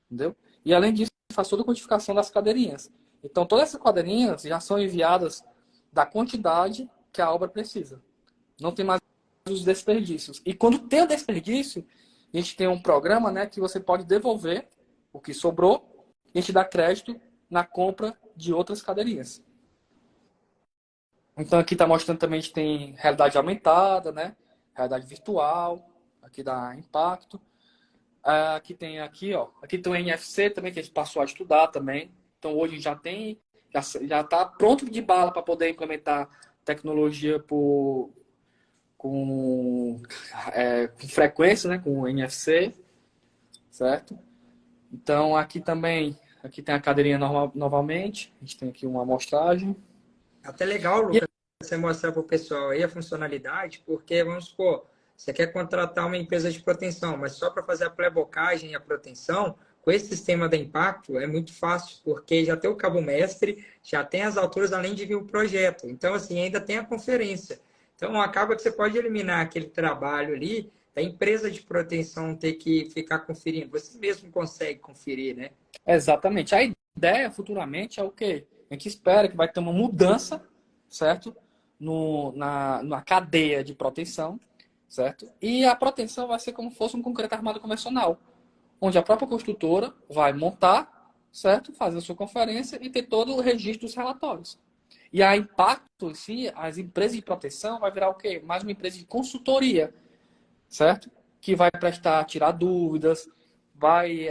Entendeu? E além disso, faz toda a quantificação das cadeirinhas. Então, todas essas cadeirinhas já são enviadas da quantidade que a obra precisa. Não tem mais os desperdícios. E quando tem o desperdício, a gente tem um programa, né, que você pode devolver o que sobrou e a gente dá crédito na compra de outras cadeirinhas. Então aqui está mostrando também que a gente tem realidade aumentada, né? Realidade virtual, aqui dá impacto. Aqui tem aqui tem o NFC também, que a gente passou a estudar também. Então hoje já tem, já está pronto de bala para poder implementar tecnologia com frequência, né? Com NFC, certo? Então aqui também, aqui tem a cadeirinha novamente. A gente tem aqui uma amostragem. Até legal, Lucas, você mostrar para o pessoal aí a funcionalidade, porque, vamos supor, você quer contratar uma empresa de proteção, mas só para fazer a pré-bocagem e a proteção, com esse sistema da Impacto é muito fácil, porque já tem o cabo mestre, já tem as alturas, além de vir o projeto. Então, assim, ainda tem a conferência. Então, acaba que você pode eliminar aquele trabalho ali da empresa de proteção ter que ficar conferindo. Você mesmo consegue conferir, né? Exatamente. A ideia futuramente é o quê? A gente espera que vai ter uma mudança, certo? Na cadeia de proteção, certo? E a proteção vai ser como se fosse um concreto armado convencional, onde a própria construtora vai montar, certo? Fazer a sua conferência e ter todo o registro dos relatórios. E a Impacto, sim, as empresas de proteção vai virar o quê? Mais uma empresa de consultoria, certo? Que vai prestar, tirar dúvidas, vai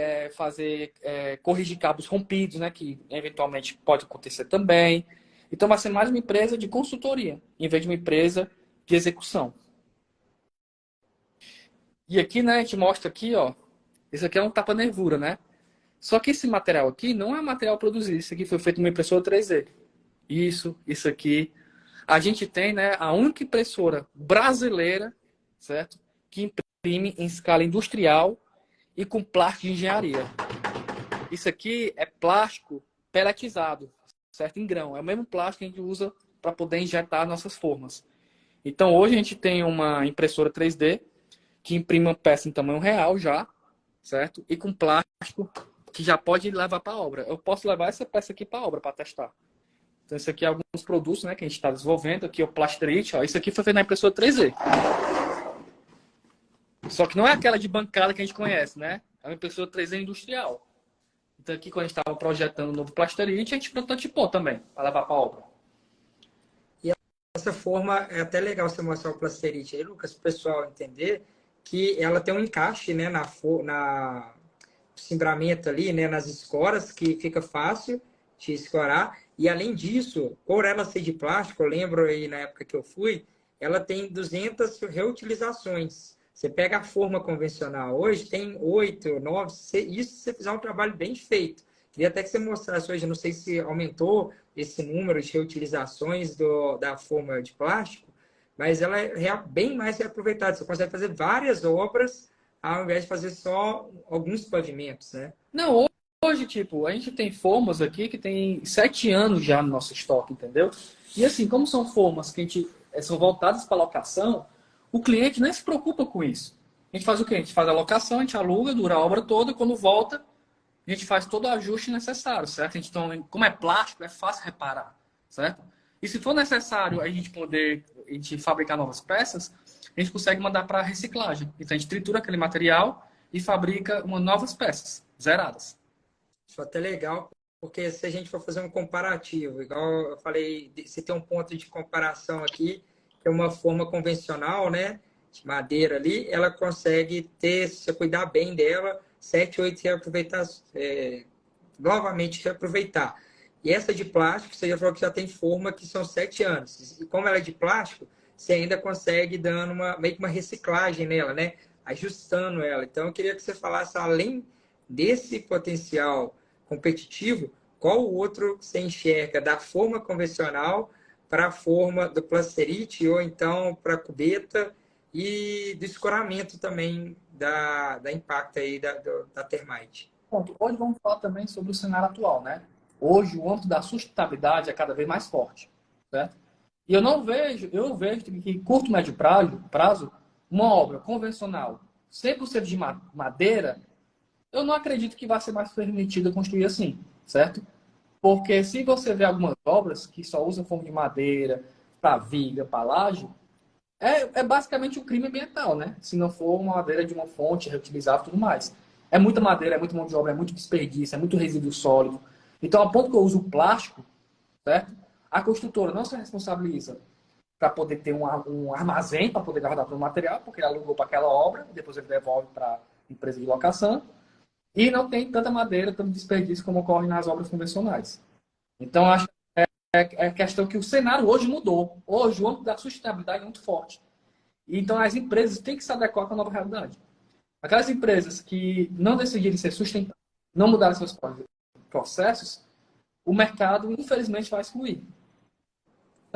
corrigir cabos rompidos, né? Que eventualmente pode acontecer também. Então vai ser mais uma empresa de consultoria, em vez de uma empresa de execução. E aqui, né, a gente mostra aqui, ó, isso aqui é um tapa-nervura, né? Só que esse material aqui não é material produzido, isso aqui foi feito numa impressora 3D. Isso aqui. A gente tem, né, a única impressora brasileira, certo? Que imprime em escala industrial e com plástico de engenharia. Isso aqui é plástico peletizado, certo? Em grão. É o mesmo plástico que a gente usa para poder injetar nossas formas. Então, hoje a gente tem uma impressora 3D que imprime uma peça em tamanho real já, certo? E com plástico que já pode levar para a obra. Eu posso levar essa peça aqui para a obra para testar. Então, isso aqui é alguns produtos, né, que a gente está desenvolvendo. Aqui é o Plasterite, ó. Isso aqui foi feito na impressora 3D. Só que não é aquela de bancada que a gente conhece, né? É uma impressora 3D industrial. Então, aqui, quando a gente estava projetando o novo Plasterite, a gente prototipou também, para levar para a obra. E essa forma, é até legal você mostrar o Plasterite aí, Lucas, para o pessoal entender que ela tem um encaixe, né, na cimbramento ali, né, nas escoras, que fica fácil de escorar. E além disso, por ela ser de plástico, eu lembro aí na época que eu fui, ela tem 200 reutilizações. Você pega a forma convencional hoje, tem 8, 9, isso se você fizer um trabalho bem feito. Queria até que você mostrasse hoje, não sei se aumentou esse número de reutilizações da forma de plástico, mas ela é bem mais reaproveitada. Você consegue fazer várias obras ao invés de fazer só alguns pavimentos, né? Não, hoje, tipo, a gente tem formas aqui que tem 7 anos já no nosso estoque, entendeu? E assim, como são formas que a gente são voltadas para locação, o cliente nem se preocupa com isso. A gente faz o quê? A gente faz a locação, a gente aluga, dura a obra toda, e quando volta, a gente faz todo o ajuste necessário, certo? A gente, então, como é plástico, é fácil reparar, certo? E se for necessário a gente fabricar novas peças, a gente consegue mandar para reciclagem. Então a gente tritura aquele material e fabrica novas peças, zeradas. Isso é até legal, porque se a gente for fazer um comparativo, igual eu falei, se tem um ponto de comparação aqui, que é uma forma convencional, né, de madeira ali, ela consegue ter, se você cuidar bem dela, 7, 8 reaproveitar, novamente reaproveitar. E essa de plástico, você já falou que já tem forma que são 7 anos. E como ela é de plástico, você ainda consegue dando meio que uma reciclagem nela, né? Ajustando ela. Então, eu queria que você falasse, além desse potencial competitivo, qual o outro você enxerga da forma convencional para a forma do plasterite ou então para a cubeta e do escoramento também da impacto aí da termite. Pronto, hoje vamos falar também sobre o cenário atual, né? Hoje o âmbito da sustentabilidade é cada vez mais forte, certo? E eu vejo que em curto, médio prazo, uma obra convencional, 100% de madeira, eu não acredito que vai ser mais permitida construir assim, certo? Porque se você vê algumas obras que só usam forma de madeira, para viga, para laje, é basicamente um crime ambiental, né? Se não for uma madeira de uma fonte reutilizável e tudo mais. É muita madeira, é muita mão de obra, é muito desperdício, é muito resíduo sólido. Então, a ponto que eu uso plástico, certo? A construtora não se responsabiliza para poder ter um armazém para poder guardar todo o material, porque ele alugou para aquela obra, depois ele devolve para a empresa de locação, e não tem tanta madeira, tanto desperdício como ocorre nas obras convencionais. Então, acho que é questão que o cenário hoje mudou. Hoje, o âmbito da sustentabilidade é muito forte. Então, as empresas têm que se adequar com a nova realidade. Aquelas empresas que não decidirem ser sustentáveis, não mudarem seus processos, o mercado, infelizmente, vai excluir.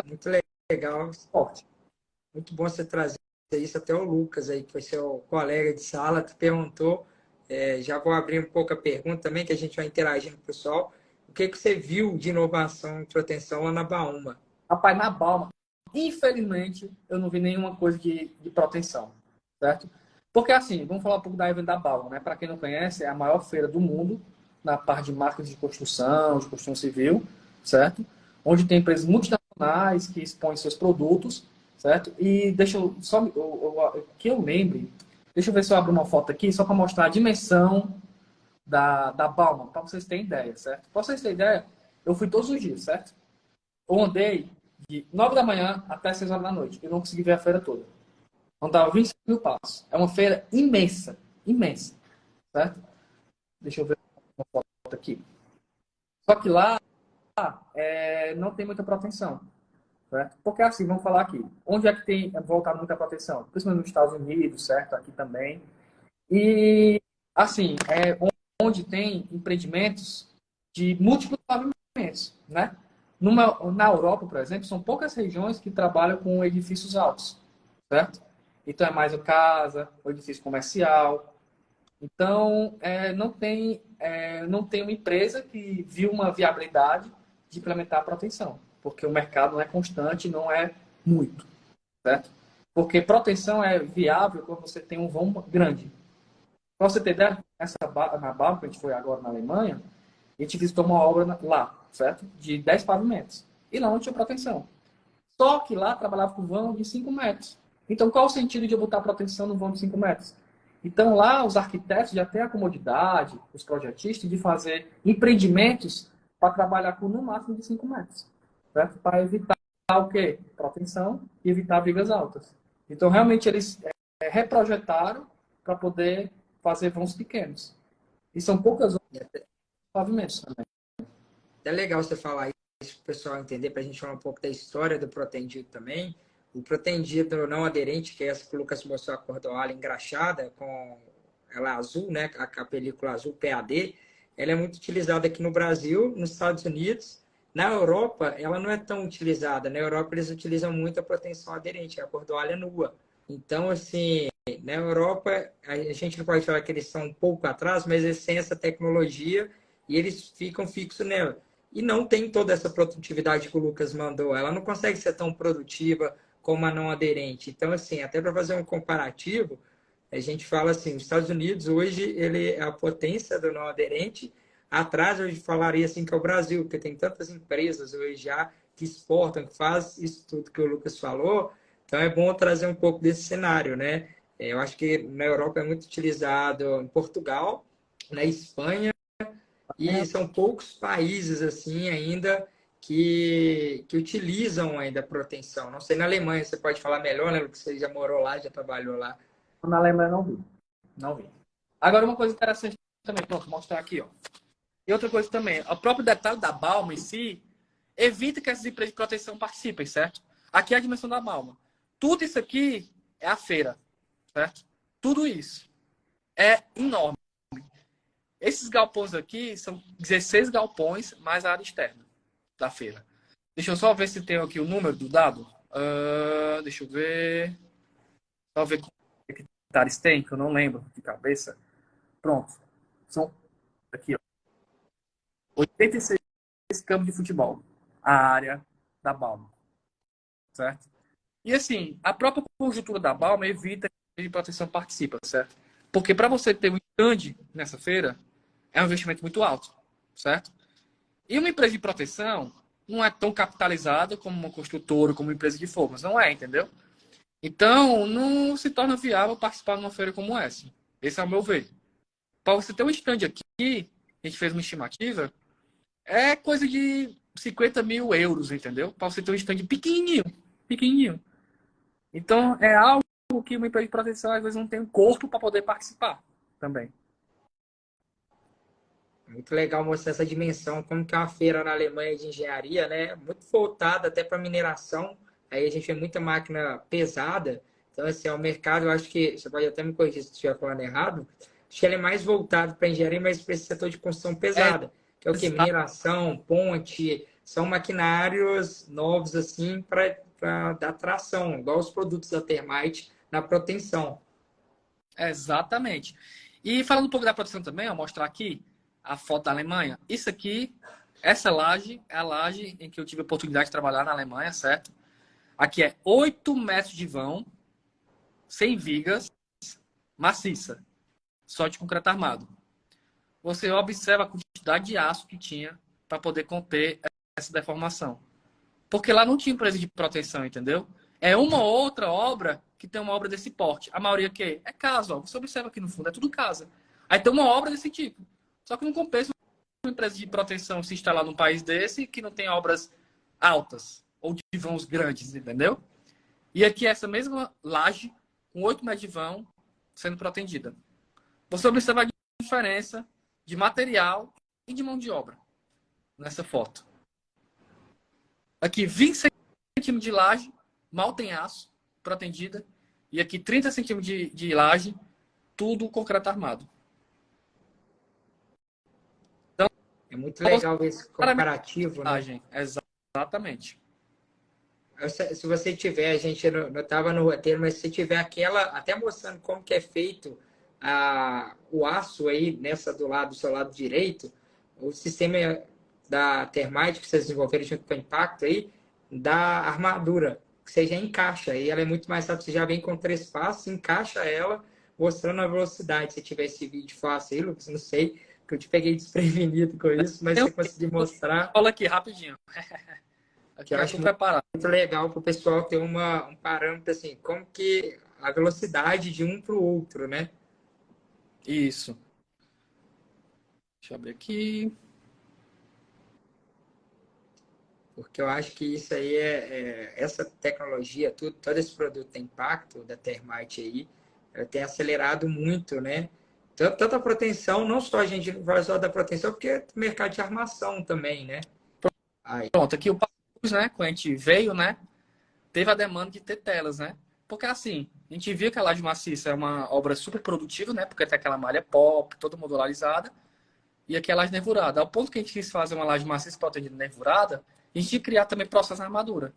Muito legal, Forte. muito bom você trazer isso. Até o Lucas aí, que foi seu colega de sala, te perguntou. Já vou abrir um pouco a pergunta também, que a gente vai interagindo com o pessoal. O que você viu de inovação e proteção lá na Bauma? Rapaz, na Balma, infelizmente, eu não vi nenhuma coisa de proteção, certo? Porque, assim, vamos falar um pouco da Event da Balma, né? Para quem não conhece, é a maior feira do mundo na parte de marcas de construção civil, certo? Onde tem empresas multinacionais que expõem seus produtos, certo? E deixa eu só que eu lembre, deixa eu ver se eu abro uma foto aqui só para mostrar a dimensão da Balma, para vocês terem ideia, certo? Para vocês terem ideia, eu fui todos os dias, certo? Eu andei de 9 da manhã até 6 horas da noite. Eu não consegui ver a feira toda. Andava 25 mil passos. É uma feira imensa. Imensa. Certo? Deixa eu ver uma foto aqui. Só que lá não tem muita proteção. Certo? Porque assim, vamos falar aqui. Onde é que tem voltado muita proteção? Principalmente nos Estados Unidos, certo? Aqui também. E, assim, onde tem empreendimentos de múltiplos pavimentos, né? Na Europa, por exemplo, são poucas regiões que trabalham com edifícios altos, certo? Então, é mais uma casa, um edifício comercial. Então, não tem uma empresa que viu uma viabilidade de implementar a proteção, porque o mercado não é constante, não é muito, certo? Porque proteção é viável quando você tem um vão grande. Para você ter ideia, na Báltica, que a gente foi agora na Alemanha, a gente visitou uma obra lá, certo? De 10 pavimentos. E lá não tinha proteção. Só que lá trabalhava com vão de 5 metros. Então, qual o sentido de eu botar proteção no vão de 5 metros? Então, lá, os arquitetos já têm a comodidade, os projetistas, de fazer empreendimentos para trabalhar com no máximo de 5 metros. Certo? Para evitar o quê? Proteção e evitar vigas altas. Então, realmente, eles reprojetaram para poder fazer vãos pequenos. E são poucas pavimentos também. É legal você falar isso para o pessoal entender, para a gente falar um pouco da história do protendido também. O protendido não aderente, que é essa que o Lucas mostrou, a cordoalha engraxada, com ela azul, né? A película azul PAD, ela é muito utilizada aqui no Brasil, nos Estados Unidos. Na Europa, ela não é tão utilizada. Na Europa, eles utilizam muito a proteção aderente, a cordoalha nua. Então, assim, na Europa, a gente não pode falar que eles são um pouco atrás, mas eles têm essa tecnologia e eles ficam fixos nela. E não tem toda essa produtividade que o Lucas mandou. Ela não consegue ser tão produtiva como a não aderente. Então, assim, até para fazer um comparativo, a gente fala assim, os Estados Unidos hoje ele é a potência do não aderente. Atrás eu falaria assim que é o Brasil, porque tem tantas empresas hoje já que exportam, que fazem isso tudo que o Lucas falou. Então é bom trazer um pouco desse cenário, né? Eu acho que na Europa é muito utilizado em Portugal, na Espanha, e são poucos países assim ainda que utilizam ainda a proteção. Não sei, na Alemanha você pode falar melhor, né? Porque você já morou lá, já trabalhou lá. Na Alemanha não vi. Não vi. Agora, uma coisa interessante também, pronto, vou mostrar aqui, ó. E outra coisa também, o próprio detalhe da Balma em si evita que essas empresas de proteção participem, certo? Aqui é a dimensão da Balma. Tudo isso aqui é a feira, certo? Tudo isso é enorme. Esses galpões aqui são 16 galpões mais a área externa da feira. Deixa eu só ver se tem aqui o número do dado. Deixa eu ver. Só ver quantos hectares tem, que eu não lembro de cabeça. Pronto. São aqui, ó, 86 campos de futebol. A área da Balma. Certo? E assim, a própria conjuntura da Balma evita que a proteção participe, certo? Porque para você ter um stand nessa feira, é um investimento muito alto, certo? E uma empresa de proteção não é tão capitalizada como uma construtora, como uma empresa de formas. Não é, entendeu? Então, não se torna viável participar de uma feira como essa. Esse é o meu ver. Para você ter um stand aqui, a gente fez uma estimativa, é coisa de 50 mil euros, entendeu? Para você ter um stand pequenininho, pequenininho. Então, é algo que uma empresa de proteção às vezes não tem um corpo para poder participar também. Muito legal mostrar essa dimensão, como que é uma feira na Alemanha de engenharia, né? Muito voltada até para mineração. Aí a gente vê muita máquina pesada. Então, assim, é um mercado, eu acho que, você pode até me corrigir se estiver falando errado, acho que ele é mais voltado para engenharia, mas para esse setor de construção É, pesada, que é o que? Mineração, ponte, são maquinários novos, assim, para dar tração, igual os produtos da Termite na proteção. exatamente. E falando um pouco da proteção também, vou mostrar aqui a foto da Alemanha. Isso aqui, essa laje, é a laje em que eu tive a oportunidade de trabalhar na Alemanha, certo? Aqui é 8 metros de vão, sem vigas, maciça, só de concreto armado. Você observa a quantidade de aço que tinha para poder conter essa deformação. Porque lá não tinha empresa de proteção, entendeu? É uma outra obra que tem uma obra desse porte. A maioria que é casa, ó. Você observa aqui no fundo, é tudo casa. Aí tem uma obra desse tipo. Só que não compensa uma empresa de proteção se instalar num país desse que não tem obras altas ou de vãos grandes, entendeu? E aqui essa mesma laje, com 8 metros de vão, sendo protegida. Você observa a diferença de material e de mão de obra nessa foto. Aqui 20 centímetros de laje, mal tem aço, protendida. E aqui 30 centímetros de laje, tudo concreto armado. Então, É muito legal ver esse claramente, comparativo, né? exatamente. Se você tiver, a gente não estava no roteiro, mas se tiver aquela, até mostrando como que é feito o aço aí, nessa do seu lado direito, o sistema da Thermite que vocês desenvolveram junto com o Impacto aí, da armadura, que você já encaixa, e ela é muito mais rápida, você já vem com 3 passos, encaixa ela, mostrando a velocidade. Se tiver esse vídeo fácil aí, Lucas, não sei, que eu te peguei desprevenido com isso, mas você conseguiu mostrar. Fala aqui, rapidinho. Que Aqui eu já acho estou preparado. muito legal para o pessoal ter um parâmetro assim, como que a velocidade de um para o outro, né? Isso. Deixa eu abrir aqui. Porque eu acho que isso aí essa tecnologia, todo esse produto tem impacto da Thermite aí, ela tem acelerado muito, né? Tanto a proteção, não só a gente não fala só da proteção, porque é mercado de armação também, né? Aí, Pronto, aqui o Paragus, né? Quando a gente veio, né? Teve a demanda de ter telas, né? Porque assim, a gente viu que a laje maciça é uma obra super produtiva, né? Porque tem aquela malha pop, toda modularizada, e aqui é a laje nervurada. Ao ponto que a gente quis fazer uma laje maciça protegida nervurada, a gente ia criar também processo na armadura.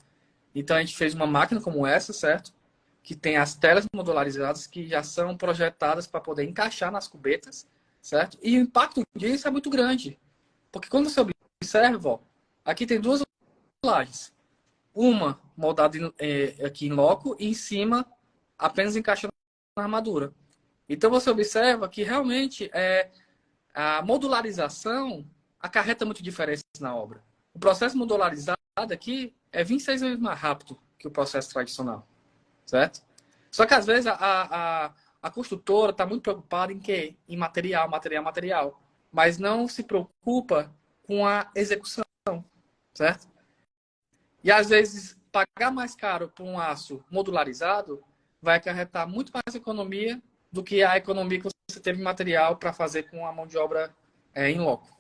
Então a gente fez uma máquina como essa, certo? Que tem as telas modularizadas que já são projetadas para poder encaixar nas cubetas, certo? E o impacto disso é muito grande. Porque quando você observa, ó, aqui tem duas lajes. Uma moldada aqui em loco e em cima apenas encaixando na armadura. Então você observa que realmente a modularização acarreta muito diferença na obra. O processo modularizado aqui é 26 vezes mais rápido que o processo tradicional, certo? Só que às vezes a construtora está muito preocupada em quê? Em material, material, material. Mas não se preocupa com a execução, certo? E às vezes pagar mais caro por um aço modularizado vai acarretar muito mais economia do que a economia que você teve em material para fazer com a mão de obra em loco.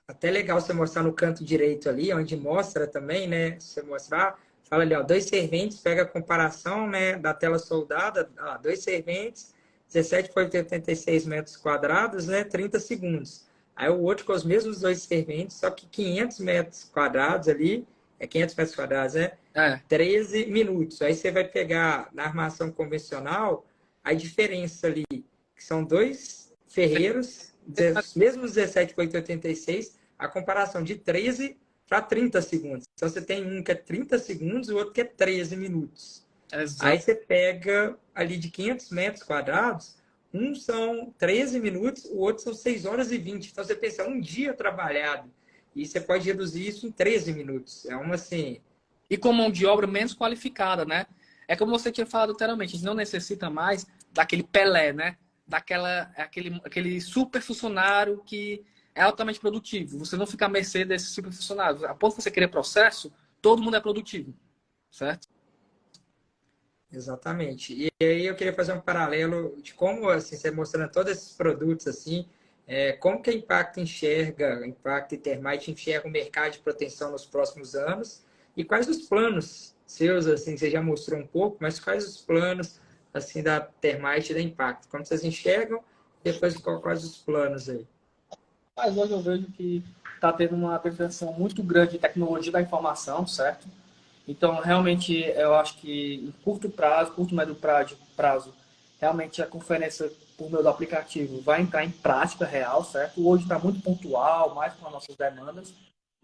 até legal você mostrar no canto direito ali, onde mostra também, né? Você mostrar, fala ali, ó, 2 serventes, pega a comparação, né, da tela soldada, ó, 2 serventes, 17,86 metros quadrados, né, 30 segundos. Aí o outro com os mesmos 2 serventes, só que 500 metros quadrados ali, 500 metros quadrados, né? É, 13 minutos. Aí você vai pegar na armação convencional a diferença ali, que são 2 ferreiros, mesmo 17,86, a comparação de 13 para 30 segundos. Então você tem um que é 30 segundos e o outro que é 13 minutos. Aí exato. você pega ali de 500 metros quadrados, um são 13 minutos, o outro são 6 horas e 20. Então você pensa, um dia trabalhado. E você pode reduzir isso em 13 minutos. É uma assim. E com mão de obra menos qualificada, né? É como você tinha falado anteriormente, a gente não necessita mais daquele Pelé, né? Aquele super funcionário que é altamente produtivo. Você não fica à mercê desses super funcionários. A ponto de você querer processo, todo mundo é produtivo, certo? Exatamente. E aí eu queria fazer um paralelo de como, assim, você mostrando todos esses produtos, assim, como que a Impacto e Termite enxerga o mercado de proteção nos próximos anos e quais os planos seus, assim, você já mostrou um pouco, mas quais os planos, assim, da Termite e da Impacto? Como vocês enxergam e depois quais os planos aí? Mas hoje eu vejo que está tendo uma penetração muito grande de tecnologia da informação, certo? Então, realmente, eu acho que em curto prazo, curto e médio prazo, realmente a conferência por meio do aplicativo vai entrar em prática real, certo? Hoje está muito pontual, mais com as nossas demandas,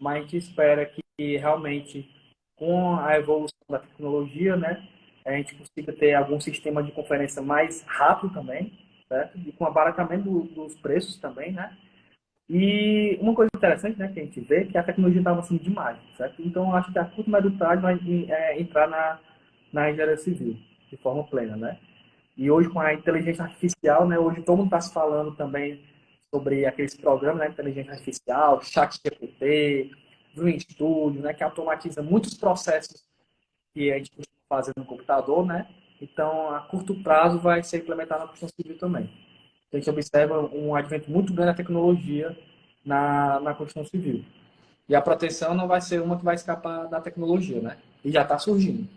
mas a gente espera que realmente, com a evolução da tecnologia, né, a gente consiga ter algum sistema de conferência mais rápido também, certo? E com abaratamento dos preços também, né? E uma coisa interessante, né, que a gente vê, é que a tecnologia está avançando demais, certo? Então, acho que a curto e médio prazo vai entrar na engenharia civil, de forma plena, né? E hoje, com a inteligência artificial, né, hoje todo mundo está se falando também sobre aqueles programas, né, inteligência artificial, ChatGPT, Dream Studio, né, que automatiza muitos processos que a gente costuma fazer no computador, né? Então, a curto prazo vai ser implementado na construção civil também. A gente observa um advento muito grande da tecnologia na construção civil. E a proteção não vai ser uma que vai escapar da tecnologia, né? E já está surgindo.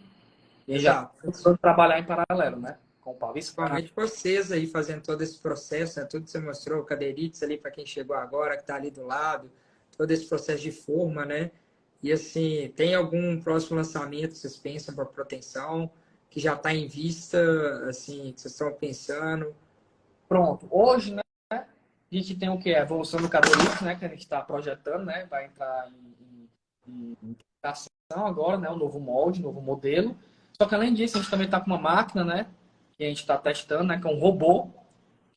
E já Exato. está trabalhar em paralelo, né? Com o Paviscar. Principalmente vocês aí fazendo todo esse processo, né? Tudo que você mostrou, o Cadeirites ali para quem chegou agora, que está ali do lado, todo esse processo de forma, né? E assim, tem algum próximo lançamento que vocês pensam para proteção, que já está em vista, assim, que vocês estão pensando? Pronto. Hoje, né, a gente tem o que? A evolução do Cadeirix, né? Que a gente está projetando, né? Vai entrar em implementação agora, né? O novo molde, novo modelo. Só que além disso, a gente também está com uma máquina, né? Que a gente está testando, né? Que é um robô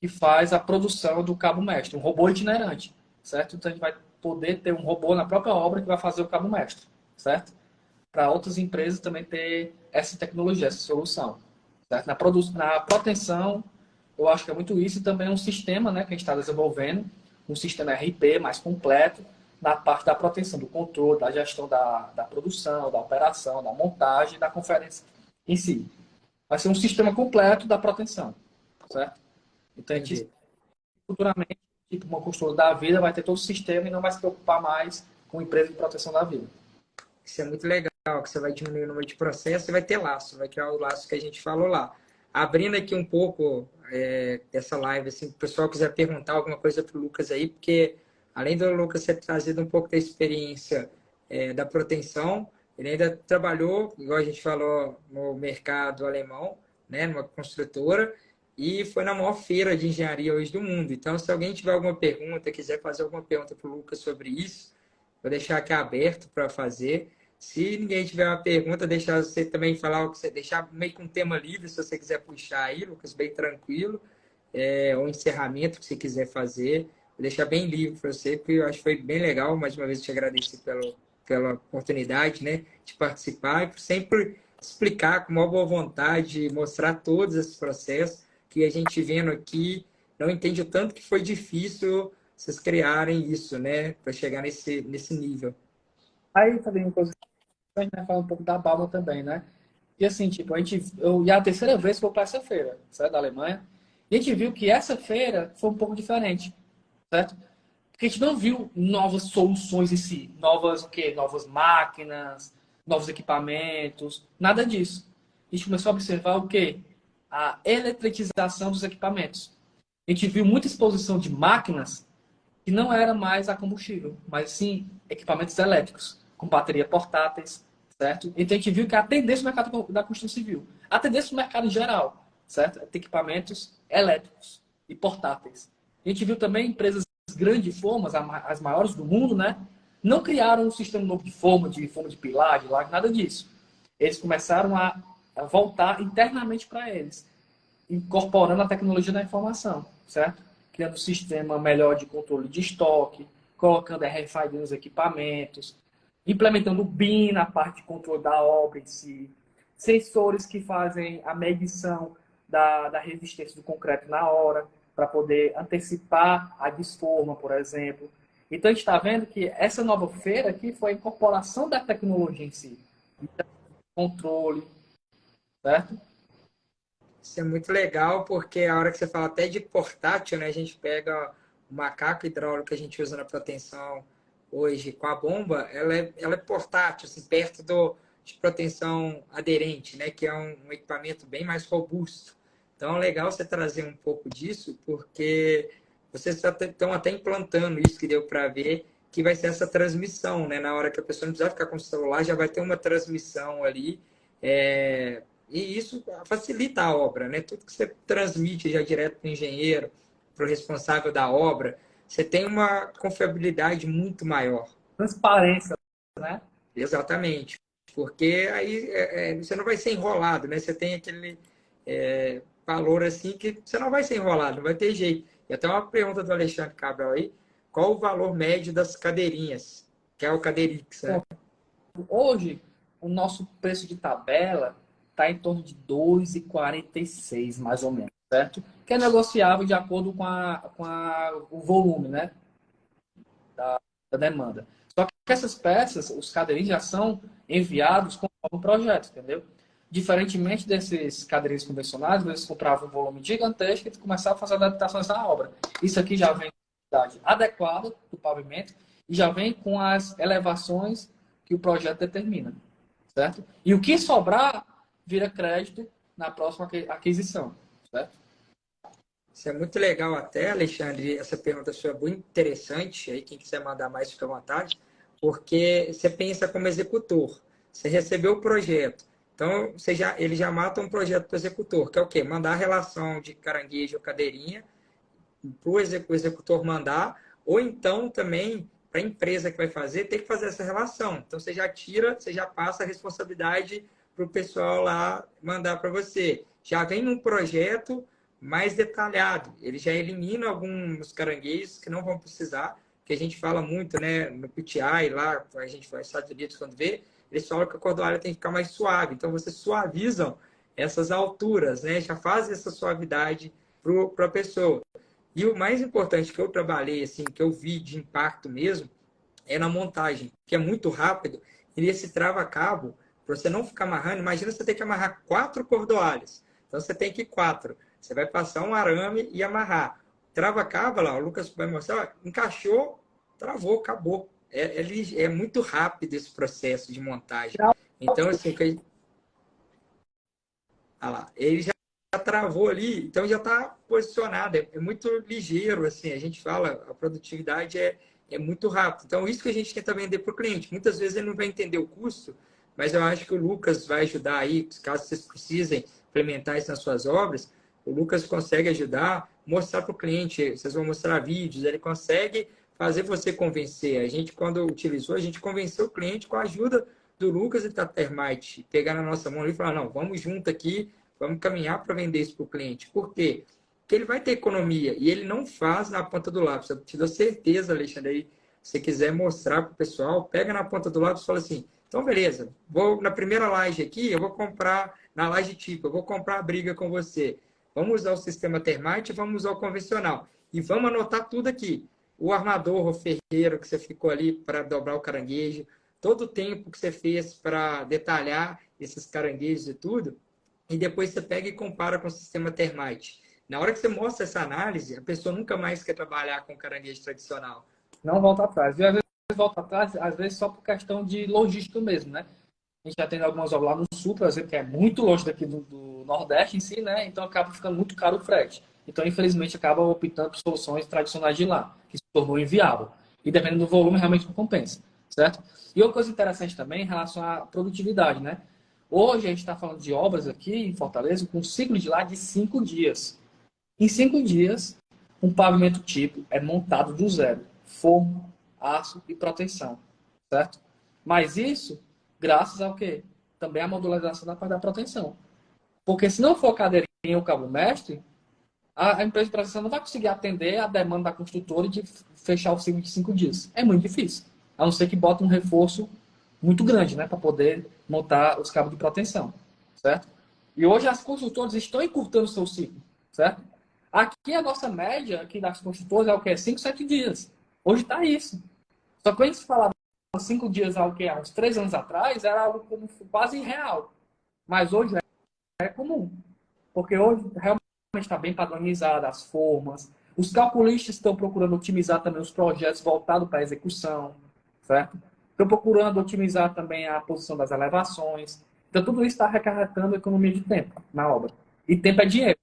que faz a produção do cabo mestre, um robô itinerante, certo? Então a gente vai poder ter um robô na própria obra que vai fazer o cabo mestre, certo? Para outras empresas também ter essa tecnologia, essa solução, certo? Na proteção, eu acho que é muito isso, e também um sistema, né, que a gente está desenvolvendo, um sistema RP mais completo na parte da proteção, do controle, da gestão da produção, da operação, da montagem, da conferência em si. Vai ser um sistema completo da proteção, certo? Então, a gente, Entendi. futuramente, tipo, uma construtora da vida vai ter todo o sistema e não vai se preocupar mais com empresa de proteção da vida. Isso é muito legal, que você vai diminuir o número de processos e vai ter laço, vai criar o laço que a gente falou lá. Abrindo aqui um pouco dessa live, assim, se o pessoal quiser perguntar alguma coisa para o Lucas aí, porque além do Lucas ter trazido um pouco da experiência da proteção, ele ainda trabalhou, igual a gente falou, no mercado alemão, né, numa construtora, e foi na maior feira de engenharia hoje do mundo. Então, se alguém tiver alguma pergunta, quiser fazer alguma pergunta para o Lucas sobre isso, vou deixar aqui aberto para fazer. Se ninguém tiver uma pergunta, deixar você também falar o que você deixar meio com um tema livre, se você quiser puxar aí, Lucas, bem tranquilo, ou encerramento que você quiser fazer, vou deixar bem livre para você, porque eu acho que foi bem legal. Mais uma vez, te agradecer pela oportunidade, né, de participar e por sempre explicar com uma boa vontade, mostrar todos esses processos que a gente vendo aqui não entende o tanto que foi difícil vocês criarem isso, né, para chegar nesse nível. Aí também uma coisa que a gente vai falar um pouco da Balma também, né? E assim, tipo, e a terceira vez que eu vou para essa feira, certo? Da Alemanha. E a gente viu que essa feira foi um pouco diferente, certo? Porque a gente não viu novas soluções em si, novas o quê? Novas máquinas, novos equipamentos, nada disso. A gente começou a observar o quê? A eletriquização dos equipamentos. A gente viu muita exposição de máquinas que não era mais a combustível, mas sim equipamentos elétricos, com bateria portáteis, certo? Então a gente viu que a tendência do mercado da construção civil, a tendência do mercado em geral, certo? É ter equipamentos elétricos e portáteis. A gente viu também empresas grandes formas, as maiores do mundo, né? Não criaram um sistema novo de forma de pilar, de laje, nada disso. Eles começaram a voltar internamente para eles, incorporando a tecnologia da informação, certo? Criando um sistema melhor de controle de estoque, colocando RFID nos equipamentos, implementando o BIM na parte de controle da obra em si, sensores que fazem a medição da resistência do concreto na hora, para poder antecipar a desforma, por exemplo. Então, a gente está vendo que essa nova feira aqui foi a incorporação da tecnologia em si, controle, certo? Isso é muito legal, porque a hora que você fala até de portátil, né? A gente pega o macaco hidráulico que a gente usa na proteção hoje com a bomba, ela é portátil, assim, perto de proteção aderente, né? Que é um equipamento bem mais robusto. Então é legal você trazer um pouco disso, porque vocês estão até implantando isso que deu para ver, que vai ser essa transmissão, né? Na hora que a pessoa não precisar ficar com o celular, já vai ter uma transmissão ali. E isso facilita a obra, né? Tudo que você transmite já direto para o engenheiro, para o responsável da obra, você tem uma confiabilidade muito maior. Transparência, né? Exatamente. Porque aí você não vai ser enrolado, né? Você tem aquele valor assim que você não vai ser enrolado, não vai ter jeito. E até uma pergunta do Alexandre Cabral aí, qual o valor médio das cadeirinhas? Que é o Cadeirix, né? Hoje, o nosso preço de tabela está em torno de 2,46, mais ou menos, certo? Que é negociável de acordo o volume, né? Da demanda. Só que essas peças, os cadeirinhos já são enviados com um projeto, entendeu? Diferentemente desses cadeirinhos convencionais, eles compravam um volume gigantesco e começavam a fazer adaptações na obra. Isso aqui já vem com a qualidade adequada do pavimento e já vem com as elevações que o projeto determina, certo? E o que sobrar vira crédito na próxima aquisição, certo? Isso é muito legal até, Alexandre, essa pergunta sua é muito interessante, aí quem quiser mandar mais fica à vontade, porque você pensa como executor, você recebeu o projeto, então ele já mata um projeto para o executor, que é o quê? Mandar a relação de caranguejo ou cadeirinha para o executor mandar, ou então também para a empresa que vai fazer, tem que fazer essa relação. Então você já tira, você já passa a responsabilidade para o pessoal lá mandar para você. Já vem um projeto mais detalhado, ele já elimina alguns caranguejos que não vão precisar, que a gente fala muito, né, no PTI lá, a gente vai nos Estados Unidos quando vê, eles falam que a cordoalha tem que ficar mais suave, então vocês suavizam essas alturas, né, já faz essa suavidade para a pessoa. E o mais importante que eu trabalhei, assim, que eu vi de impacto mesmo, é na montagem, que é muito rápido. E esse trava-cabo, para você não ficar amarrando, imagina você ter que amarrar 4 cordoalhas. Então você tem que ir 4. Você vai passar um arame e amarrar. Trava-cabo, lá, o Lucas vai mostrar, ó, encaixou, travou, acabou. É muito rápido esse processo de montagem. Então, assim, ah lá, ele já travou ali, então já está posicionado, é muito ligeiro, assim, a gente fala, a produtividade é muito rápido. Então, isso que a gente tenta vender para o cliente. Muitas vezes ele não vai entender o custo, mas eu acho que o Lucas vai ajudar aí, caso vocês precisem implementar isso nas suas obras, o Lucas consegue ajudar, mostrar para o cliente, vocês vão mostrar vídeos, ele consegue fazer você convencer. A gente, quando utilizou, a gente convenceu o cliente com a ajuda do Lucas e da Termite, pegar na nossa mão e falar, não, vamos junto aqui, vamos caminhar para vender isso para o cliente. Por quê? Porque ele vai ter economia e ele não faz na ponta do lápis. Eu te dou certeza, Alexandre, aí, se você quiser mostrar para o pessoal, pega na ponta do lápis e fala assim, então beleza, vou na primeira laje aqui, eu vou comprar, na laje tipo, eu vou comprar a briga com você. Vamos usar o sistema Termite, vamos usar o convencional. E vamos anotar tudo aqui. O armador, o ferreiro que você ficou ali para dobrar o caranguejo, todo o tempo que você fez para detalhar esses caranguejos e tudo, e depois você pega e compara com o sistema Termite. Na hora que você mostra essa análise, a pessoa nunca mais quer trabalhar com caranguejo tradicional. Não volta atrás. E às vezes volta atrás, às vezes só por questão de logística mesmo, né? A gente já tem algumas obras lá no sul, por exemplo, que é muito longe daqui do Nordeste em si, né? Então acaba ficando muito caro o frete. Então, infelizmente, acaba optando por soluções tradicionais de lá, que se tornou inviável. E dependendo do volume, realmente não compensa, certo? E outra coisa interessante também em relação à produtividade, né? Hoje a gente está falando de obras aqui em Fortaleza com um ciclo de lá de 5 dias. Em 5 dias, um pavimento tipo é montado do zero. Forma, aço e proteção, certo? Mas isso graças ao quê? Também a modularização da parte da proteção. Porque se não for cadeirinha ou cabo mestre, a empresa de proteção não vai conseguir atender a demanda da construtora de fechar o ciclo de 5 dias. É muito difícil. A não ser que bota um reforço muito grande, né? Para poder montar os cabos de proteção, certo? E hoje as construtoras estão encurtando o seu ciclo, certo? Aqui a nossa média aqui das construtoras é o quê? 5, 7 dias. Hoje está isso. Só que quando a gente falava 5 dias há uns 3 anos atrás, era algo como quase irreal. Mas hoje é comum. Porque hoje realmente está bem padronizado as formas. Os calculistas estão procurando otimizar também os projetos voltados para a execução, certo? Estão procurando otimizar também a posição das elevações. Então, tudo isso está recarregando a economia de tempo na obra. E tempo é dinheiro.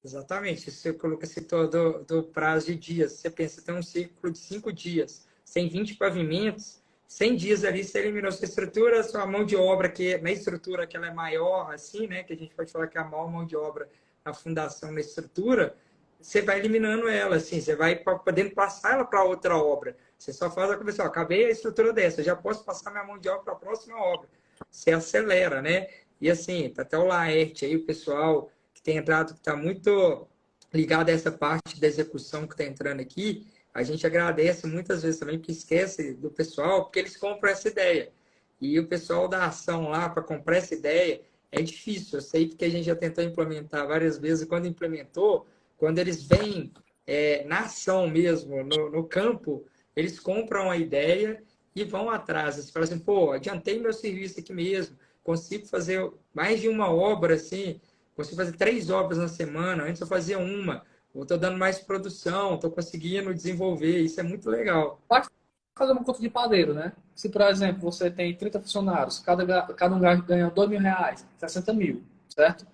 Exatamente, isso que o Lucas citou do prazo de dias. Você pensa, tem um ciclo de 5 dias, 120 pavimentos, 100 dias ali você eliminou sua estrutura, sua mão de obra, que na estrutura que ela é maior, assim, né, que a gente pode falar que é a maior mão de obra na fundação, na estrutura, você vai eliminando ela, assim, você vai podendo passar ela para outra obra. Você só faz a conversão, acabei a estrutura dessa, já posso passar minha mão de obra para a próxima obra. Você acelera, né? E assim, tá até o Laerte aí, o pessoal que tem entrado, que está muito ligado a essa parte da execução que está entrando aqui, a gente agradece muitas vezes também, porque esquece do pessoal, porque eles compram essa ideia. E o pessoal da ação lá para comprar essa ideia é difícil. Eu sei que a gente já tentou implementar várias vezes, e quando implementou, quando eles vêm na ação mesmo, no campo, eles compram a ideia e vão atrás. Eles falam assim, pô, adiantei meu serviço aqui mesmo, consigo fazer mais de uma obra assim, consigo fazer 3 obras na semana, antes eu fazia uma. ou estou dando mais produção, estou conseguindo desenvolver. Isso é muito legal. Pode fazer uma conta de padeiro, né? Se, por exemplo, você tem 30 funcionários, cada um ganha R$ 2.000, 60 mil, certo?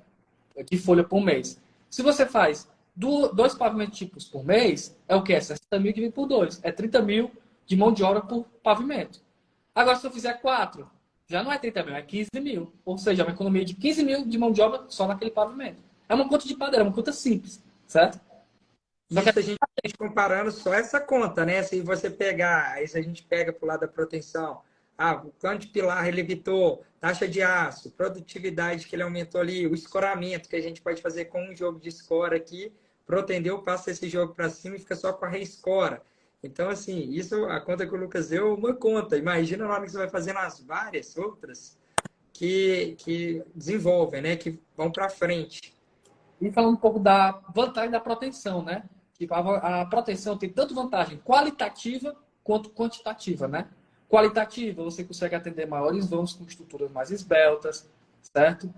De folha por mês. Se você faz dois pavimentos tipos por mês, é o quê? É 60 mil dividido por dois. É 30 mil de mão de obra por pavimento. Agora, se eu fizer 4, já não é 30 mil, é 15 mil. Ou seja, é uma economia de 15 mil de mão de obra só naquele pavimento. É uma conta de padeiro, é uma conta simples, certo? Só que Isso a gente comparando só essa conta, né? Se você pegar, aí se a gente pega para o lado da proteção, o quanto de pilar ele evitou, taxa de aço, produtividade que ele aumentou ali, o escoramento que a gente pode fazer com um jogo de escora aqui, protendeu, passa esse jogo para cima e fica só com a reescora. Então, assim, isso, a conta que o Lucas deu, é uma conta. Imagina na hora que você vai fazendo as várias outras que desenvolvem, né? Que vão para frente. E falando um pouco da vantagem da proteção, né? Tipo, a proteção tem tanto vantagem qualitativa quanto quantitativa, né? Qualitativa, você consegue atender maiores vãos com estruturas mais esbeltas, certo?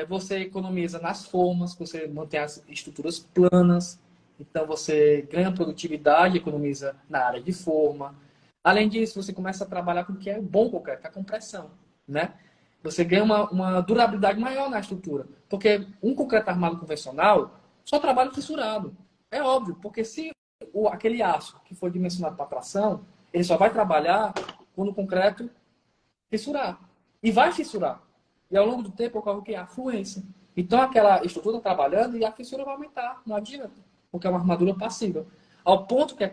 Você economiza nas formas, você mantém as estruturas planas, então você ganha produtividade, economiza na área de forma. Além disso, você começa a trabalhar com o que é bom concreto, a compressão, né? Você ganha uma durabilidade maior na estrutura. Porque um concreto armado convencional só trabalha fissurado. É óbvio, porque se aquele aço que foi dimensionado para tração, ele só vai trabalhar quando o concreto fissurar. E vai fissurar. E ao longo do tempo ocorre o que? A fluência. Então aquela estrutura está trabalhando e a fissura vai aumentar. Não adianta. Porque é uma armadura passiva. Ao ponto que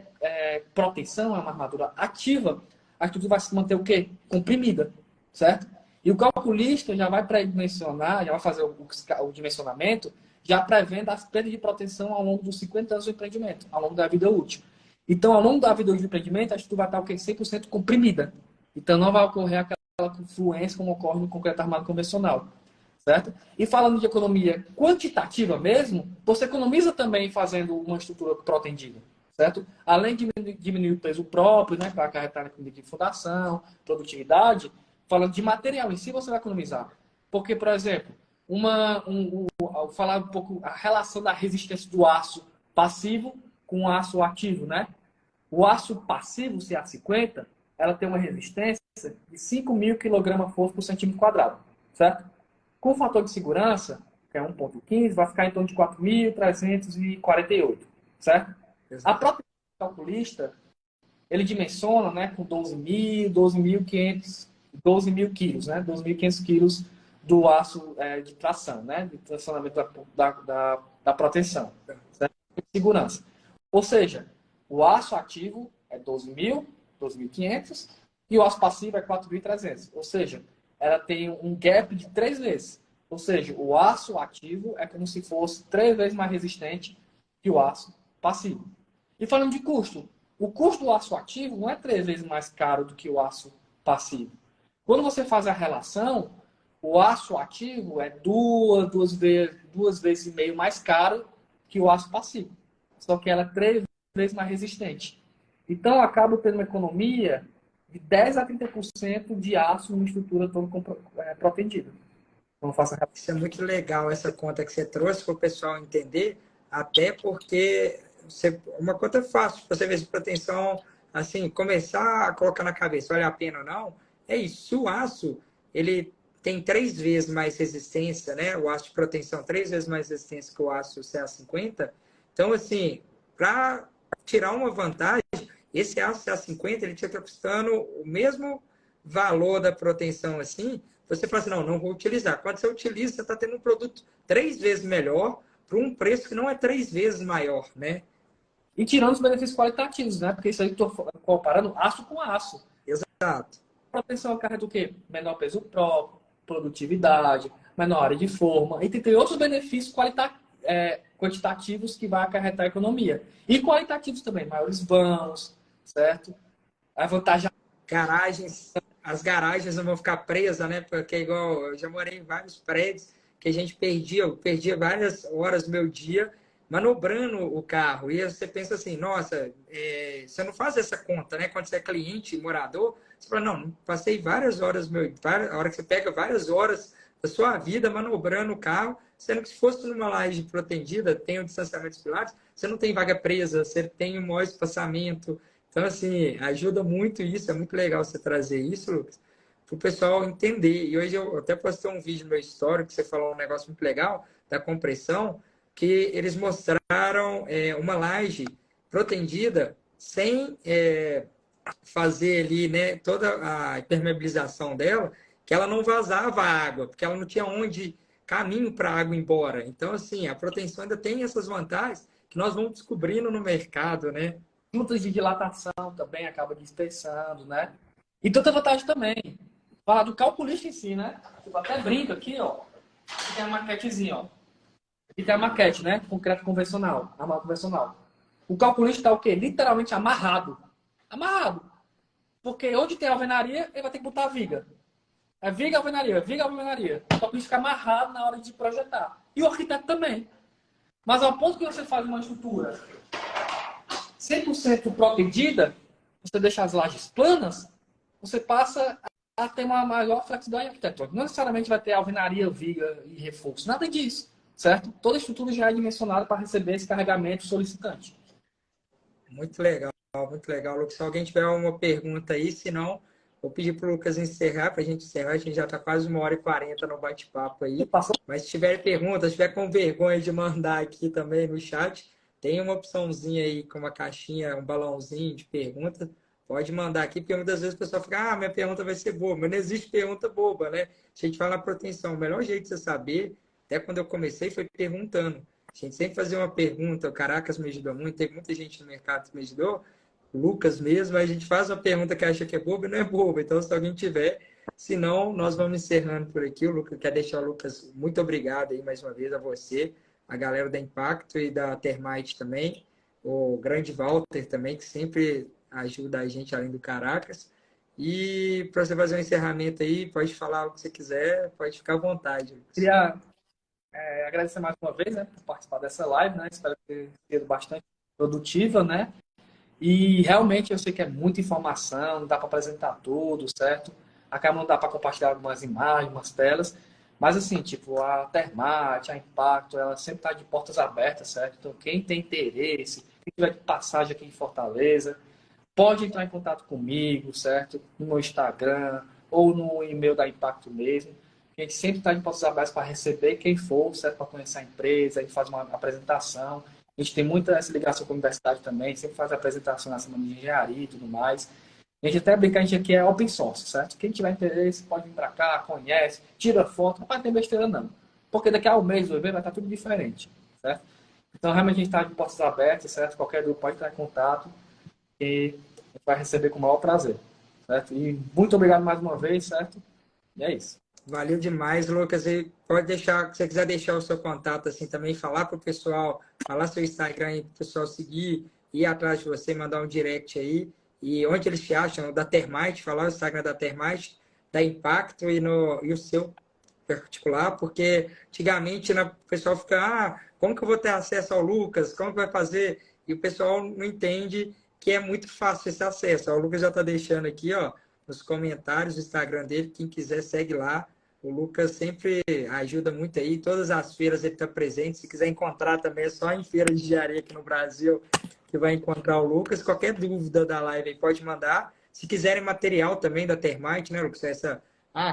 proteção é uma armadura ativa, a estrutura vai se manter o quê? Comprimida. Certo? E o calculista já vai pré-dimensionar, já vai fazer o dimensionamento, já prevendo as perdas de proteção ao longo dos 50 anos do empreendimento, ao longo da vida útil. Então, ao longo da vida útil do empreendimento, a estrutura vai estar o quê? 100% comprimida. Então, não vai ocorrer aquela fluência como ocorre no concreto armado convencional. Certo? E falando de economia quantitativa mesmo, você economiza também fazendo uma estrutura protendida. Certo? Além de diminuir o peso próprio, né, para acarretar de fundação, produtividade, falando de material em si, você vai economizar. Porque, por exemplo, falar um pouco a relação da resistência do aço passivo com o aço ativo, né? O aço passivo, CA50, ela tem uma resistência de 5.000 kg-força por centímetro quadrado, certo? Com o fator de segurança, que é 1,15, vai ficar em torno de 4.348, certo? A própria calculista, ele dimensiona, né, com 12.000 quilos, né? 12.500 quilos do aço de tração, né? De tracionamento da proteção, certo? De segurança. Ou seja, o aço ativo é 12.000, 12.500 e o aço passivo é 4.300. Ou seja, ela tem um gap de 3 vezes. Ou seja, o aço ativo é como se fosse 3 vezes mais resistente que o aço passivo. E falando de custo, o custo do aço ativo não é 3 vezes mais caro do que o aço passivo. Quando você faz a relação, o aço ativo é duas vezes e meio mais caro que o aço passivo. Só que ela é 3 vezes mais resistente. Então, acaba tendo uma economia de 10 a 30% de aço numa estrutura toda protendida. Então, faça a... Isso é muito legal, essa conta que você trouxe para o pessoal entender, até porque uma conta fácil, você ver se proteção, assim, começar a colocar na cabeça, vale a pena ou não, é isso. Se o aço, ele tem 3 vezes mais resistência, né? O aço de proteção 3 vezes mais resistência que o aço CA50. Então, assim, para tirar uma vantagem, esse aço CA50, ele tinha custando o mesmo valor da proteção, assim, você fala assim, não vou utilizar. Quando você utiliza, você está tendo um produto 3 vezes melhor por um preço que não é 3 vezes maior, né? E tirando os benefícios qualitativos, né? Porque isso aí estou comparando aço com aço. Exato. Proteção acarreta o quê? Menor peso próprio, produtividade, menor área de forma. E tem outros benefícios quantitativos que vai acarretar a economia. E qualitativos também, maiores vãos, certo? A vantagem... As garagens não vão ficar presas, né? Porque igual eu já morei em vários prédios que a gente perdia várias horas do meu dia manobrando o carro. E você pensa assim, nossa, você não faz essa conta, né? Quando você é cliente, morador, você fala, não, passei várias horas, a hora que você pega várias horas da sua vida manobrando o carro, sendo que se fosse numa laje protendida, tem o distanciamento dos pilares, você não tem vaga presa, você tem um maior espaçamento. Então, assim, ajuda muito isso, é muito legal você trazer isso, Lucas, para o pessoal entender. E hoje eu até postei um vídeo no meu story que você falou um negócio muito legal da compressão, que eles mostraram uma laje protendida sem fazer ali, né, toda a impermeabilização dela, que ela não vazava a água, porque ela não tinha onde caminho para a água ir embora. Então, assim, a proteção ainda tem essas vantagens que nós vamos descobrindo no mercado, né? Juntas de dilatação também acaba dispersando, né? E tanta vantagem também. Falar do calculista em si, né? Tipo, até brinca aqui, ó. Aqui tem a maquetezinha, ó. Aqui tem a maquete, né? Concreto convencional, armado convencional. O calculista está o quê? Literalmente amarrado. Amarrado. Porque onde tem alvenaria, ele vai ter que botar a viga. É viga, alvenaria, viga, alvenaria. O calculista fica amarrado na hora de projetar. E o arquiteto também. Mas ao ponto que você faz uma estrutura 100% protegida, você deixa as lajes planas, você passa a ter uma maior flexibilidade arquitetônica. Não necessariamente vai ter alvenaria, viga e reforço. Nada disso, certo? Toda a estrutura já é dimensionada para receber esse carregamento solicitante. Muito legal, Lucas. Se alguém tiver alguma pergunta aí, se não, vou pedir para o Lucas encerrar, para a gente encerrar. A gente já está quase 1h40 no bate-papo aí. Mas se tiver perguntas, se tiver com vergonha de mandar aqui também no chat, tem uma opçãozinha aí com uma caixinha, um balãozinho de pergunta. Pode mandar aqui, porque muitas vezes o pessoal fica, minha pergunta vai ser boba. Mas não existe pergunta boba, né? Se a gente fala na proteção, o melhor jeito de você saber, até quando eu comecei, foi perguntando. A gente sempre fazia uma pergunta, o Caracas me ajudou muito, tem muita gente no mercado que me ajudou, o Lucas mesmo, a gente faz uma pergunta que acha que é boba e não é boba. Então, se alguém tiver, se não, nós vamos encerrando por aqui. O Lucas quer deixar o Lucas muito obrigado aí mais uma vez a você, a galera da Impacto e da Termite também, o grande Walter também, que sempre ajuda a gente além do Caracas. E para você fazer um encerramento aí, pode falar o que você quiser, pode ficar à vontade, Lucas. Queria agradecer mais uma vez, né, por participar dessa live, né? Espero que tenha sido bastante produtiva, né? E realmente eu sei que é muita informação, não dá para apresentar tudo, certo? Acaba não dá para compartilhar algumas imagens, umas telas, mas assim, tipo, a Termate, a Impacto, ela sempre está de portas abertas, certo? Então, quem tem interesse, quem tiver de passagem aqui em Fortaleza, pode entrar em contato comigo, certo? No meu Instagram ou no e-mail da Impacto mesmo. A gente sempre está de portas abertas para receber quem for, certo? Para conhecer a empresa, a gente faz uma apresentação. A gente tem muita essa ligação com a universidade também, sempre faz apresentação na semana de engenharia e tudo mais. A gente até brinca, a gente aqui é open source, certo? Quem tiver interesse pode vir para cá, conhece, tira foto, não vai ter besteira não. Porque daqui a um mês, 2 meses, vai estar tudo diferente, certo? Então, realmente, a gente está de portas abertas, certo? Qualquer dúvida pode entrar em contato e a gente vai receber com o maior prazer, certo? E muito obrigado mais uma vez, certo? E é isso. Valeu demais, Lucas. E pode deixar, se você quiser deixar o seu contato assim também, falar para o pessoal, falar seu Instagram aí para o pessoal seguir, ir atrás de você, mandar um direct aí. E onde eles te acham? Da Termite, falar o Instagram da Termite, da Impacto e o seu particular, porque antigamente o pessoal fica, como que eu vou ter acesso ao Lucas? Como que vai fazer? E o pessoal não entende que é muito fácil esse acesso. O Lucas já está deixando aqui, ó, nos comentários o Instagram dele, quem quiser segue lá. O Lucas sempre ajuda muito aí. Todas as feiras ele está presente. Se quiser encontrar também, é só em feira de engenharia aqui no Brasil que vai encontrar o Lucas. Qualquer dúvida da live aí pode mandar. Se quiserem material também da Termite, né, Lucas?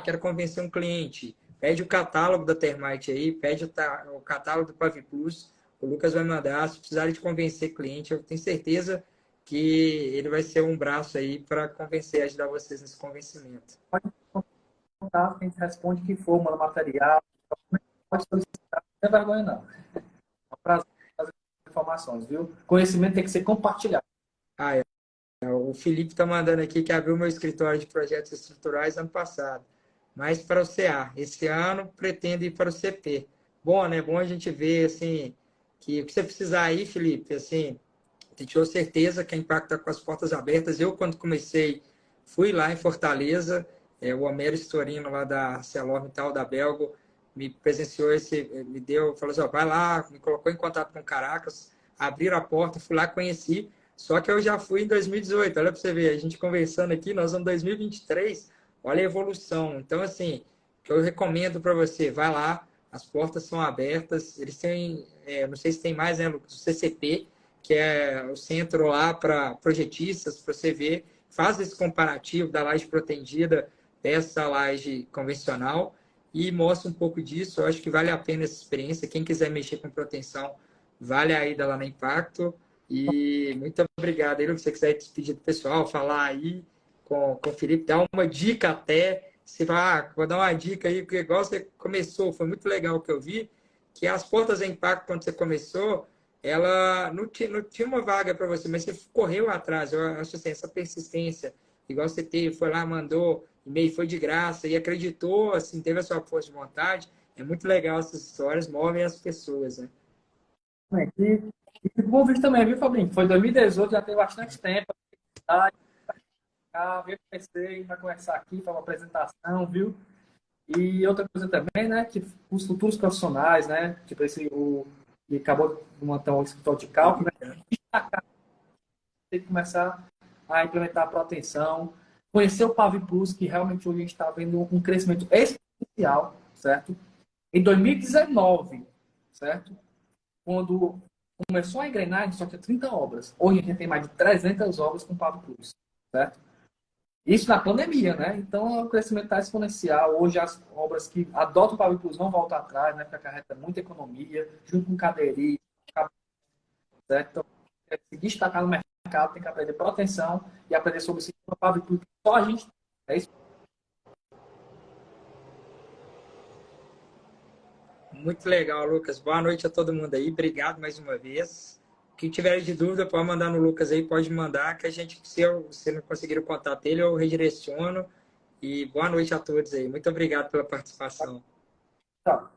Quero convencer um cliente. Pede o catálogo da Termite aí, pede o catálogo do Pavi Plus. O Lucas vai mandar. Se precisarem de convencer cliente, eu tenho certeza que ele vai ser um braço aí para convencer, ajudar vocês nesse convencimento. A gente responde que for, manda material, pode solicitar, não tem vergonha não. É um prazer fazer informações, viu? Conhecimento tem que ser compartilhado. O Felipe está mandando aqui que abriu meu escritório de projetos estruturais ano passado, mas para o CA. Esse ano pretendo ir para o CP. Bom, né? Bom a gente ver, assim, que o que você precisar aí, Felipe, assim, tenho certeza que a Impacto está com as portas abertas. Eu, quando comecei, fui lá em Fortaleza, o Homero Storino, lá da ArcelorMittal, da Belgo, me presenciou me deu, falou assim, vai lá, me colocou em contato com o Caracas, abriram a porta, fui lá, conheci, só que eu já fui em 2018, olha para você ver, a gente conversando aqui, nós estamos em 2023, olha a evolução. Então, assim, que eu recomendo para você. Vai lá, as portas são abertas. Eles têm, não sei se tem mais, né, Lucas, o CCP, que é o centro lá para projetistas, para você ver, faz esse comparativo da laje protendida dessa laje convencional e mostra um pouco disso. Eu acho que vale a pena essa experiência. Quem quiser mexer com proteção, vale a ida lá no Impacto. E muito obrigado. Aí, se você quiser despedir do pessoal, falar aí com o Felipe, dar uma dica até. Você vai, vou dar uma dica aí, porque igual você começou, foi muito legal o que eu vi, que as portas em impacto, quando você começou, ela não tinha uma vaga para você, mas você correu atrás. Eu acho assim, essa persistência, igual você teve, foi lá, mandou e-mail, foi de graça e acreditou, assim, teve a sua força de vontade. É muito legal essas histórias, movem as pessoas, né? E bom vídeo também, viu, Fabinho? Foi 2018, já tem bastante tempo. Tá? Veio conhecer, vai conversar aqui, fazer uma apresentação, viu? E outra coisa também, né, que os futuros profissionais, né, tipo que acabou de montar um escritório de cálculo, né, tem que começar a implementar a proteção, conhecer o Pavi Plus, que realmente hoje a gente está vendo um crescimento exponencial, certo? Em 2019, certo? Quando começou a engrenar, a gente só tinha 30 obras. Hoje a gente tem mais de 300 obras com Pavi Plus, certo? Isso na pandemia, né? Então o crescimento está exponencial. Hoje as obras que adotam o Pavi Plus não voltam atrás, né? Porque acarreta muita economia, junto com cadeirinha, certo? Então, se destacar no mercado, tem que aprender proteção e aprender sobre o sistema Pavi Plus. Só a gente. É isso. Muito legal, Lucas. Boa noite a todo mundo aí. Obrigado mais uma vez. Quem tiver de dúvida, pode mandar no Lucas aí, pode mandar, que a gente, se não conseguir o contato dele, eu redireciono. E boa noite a todos aí. Muito obrigado pela participação. Tá.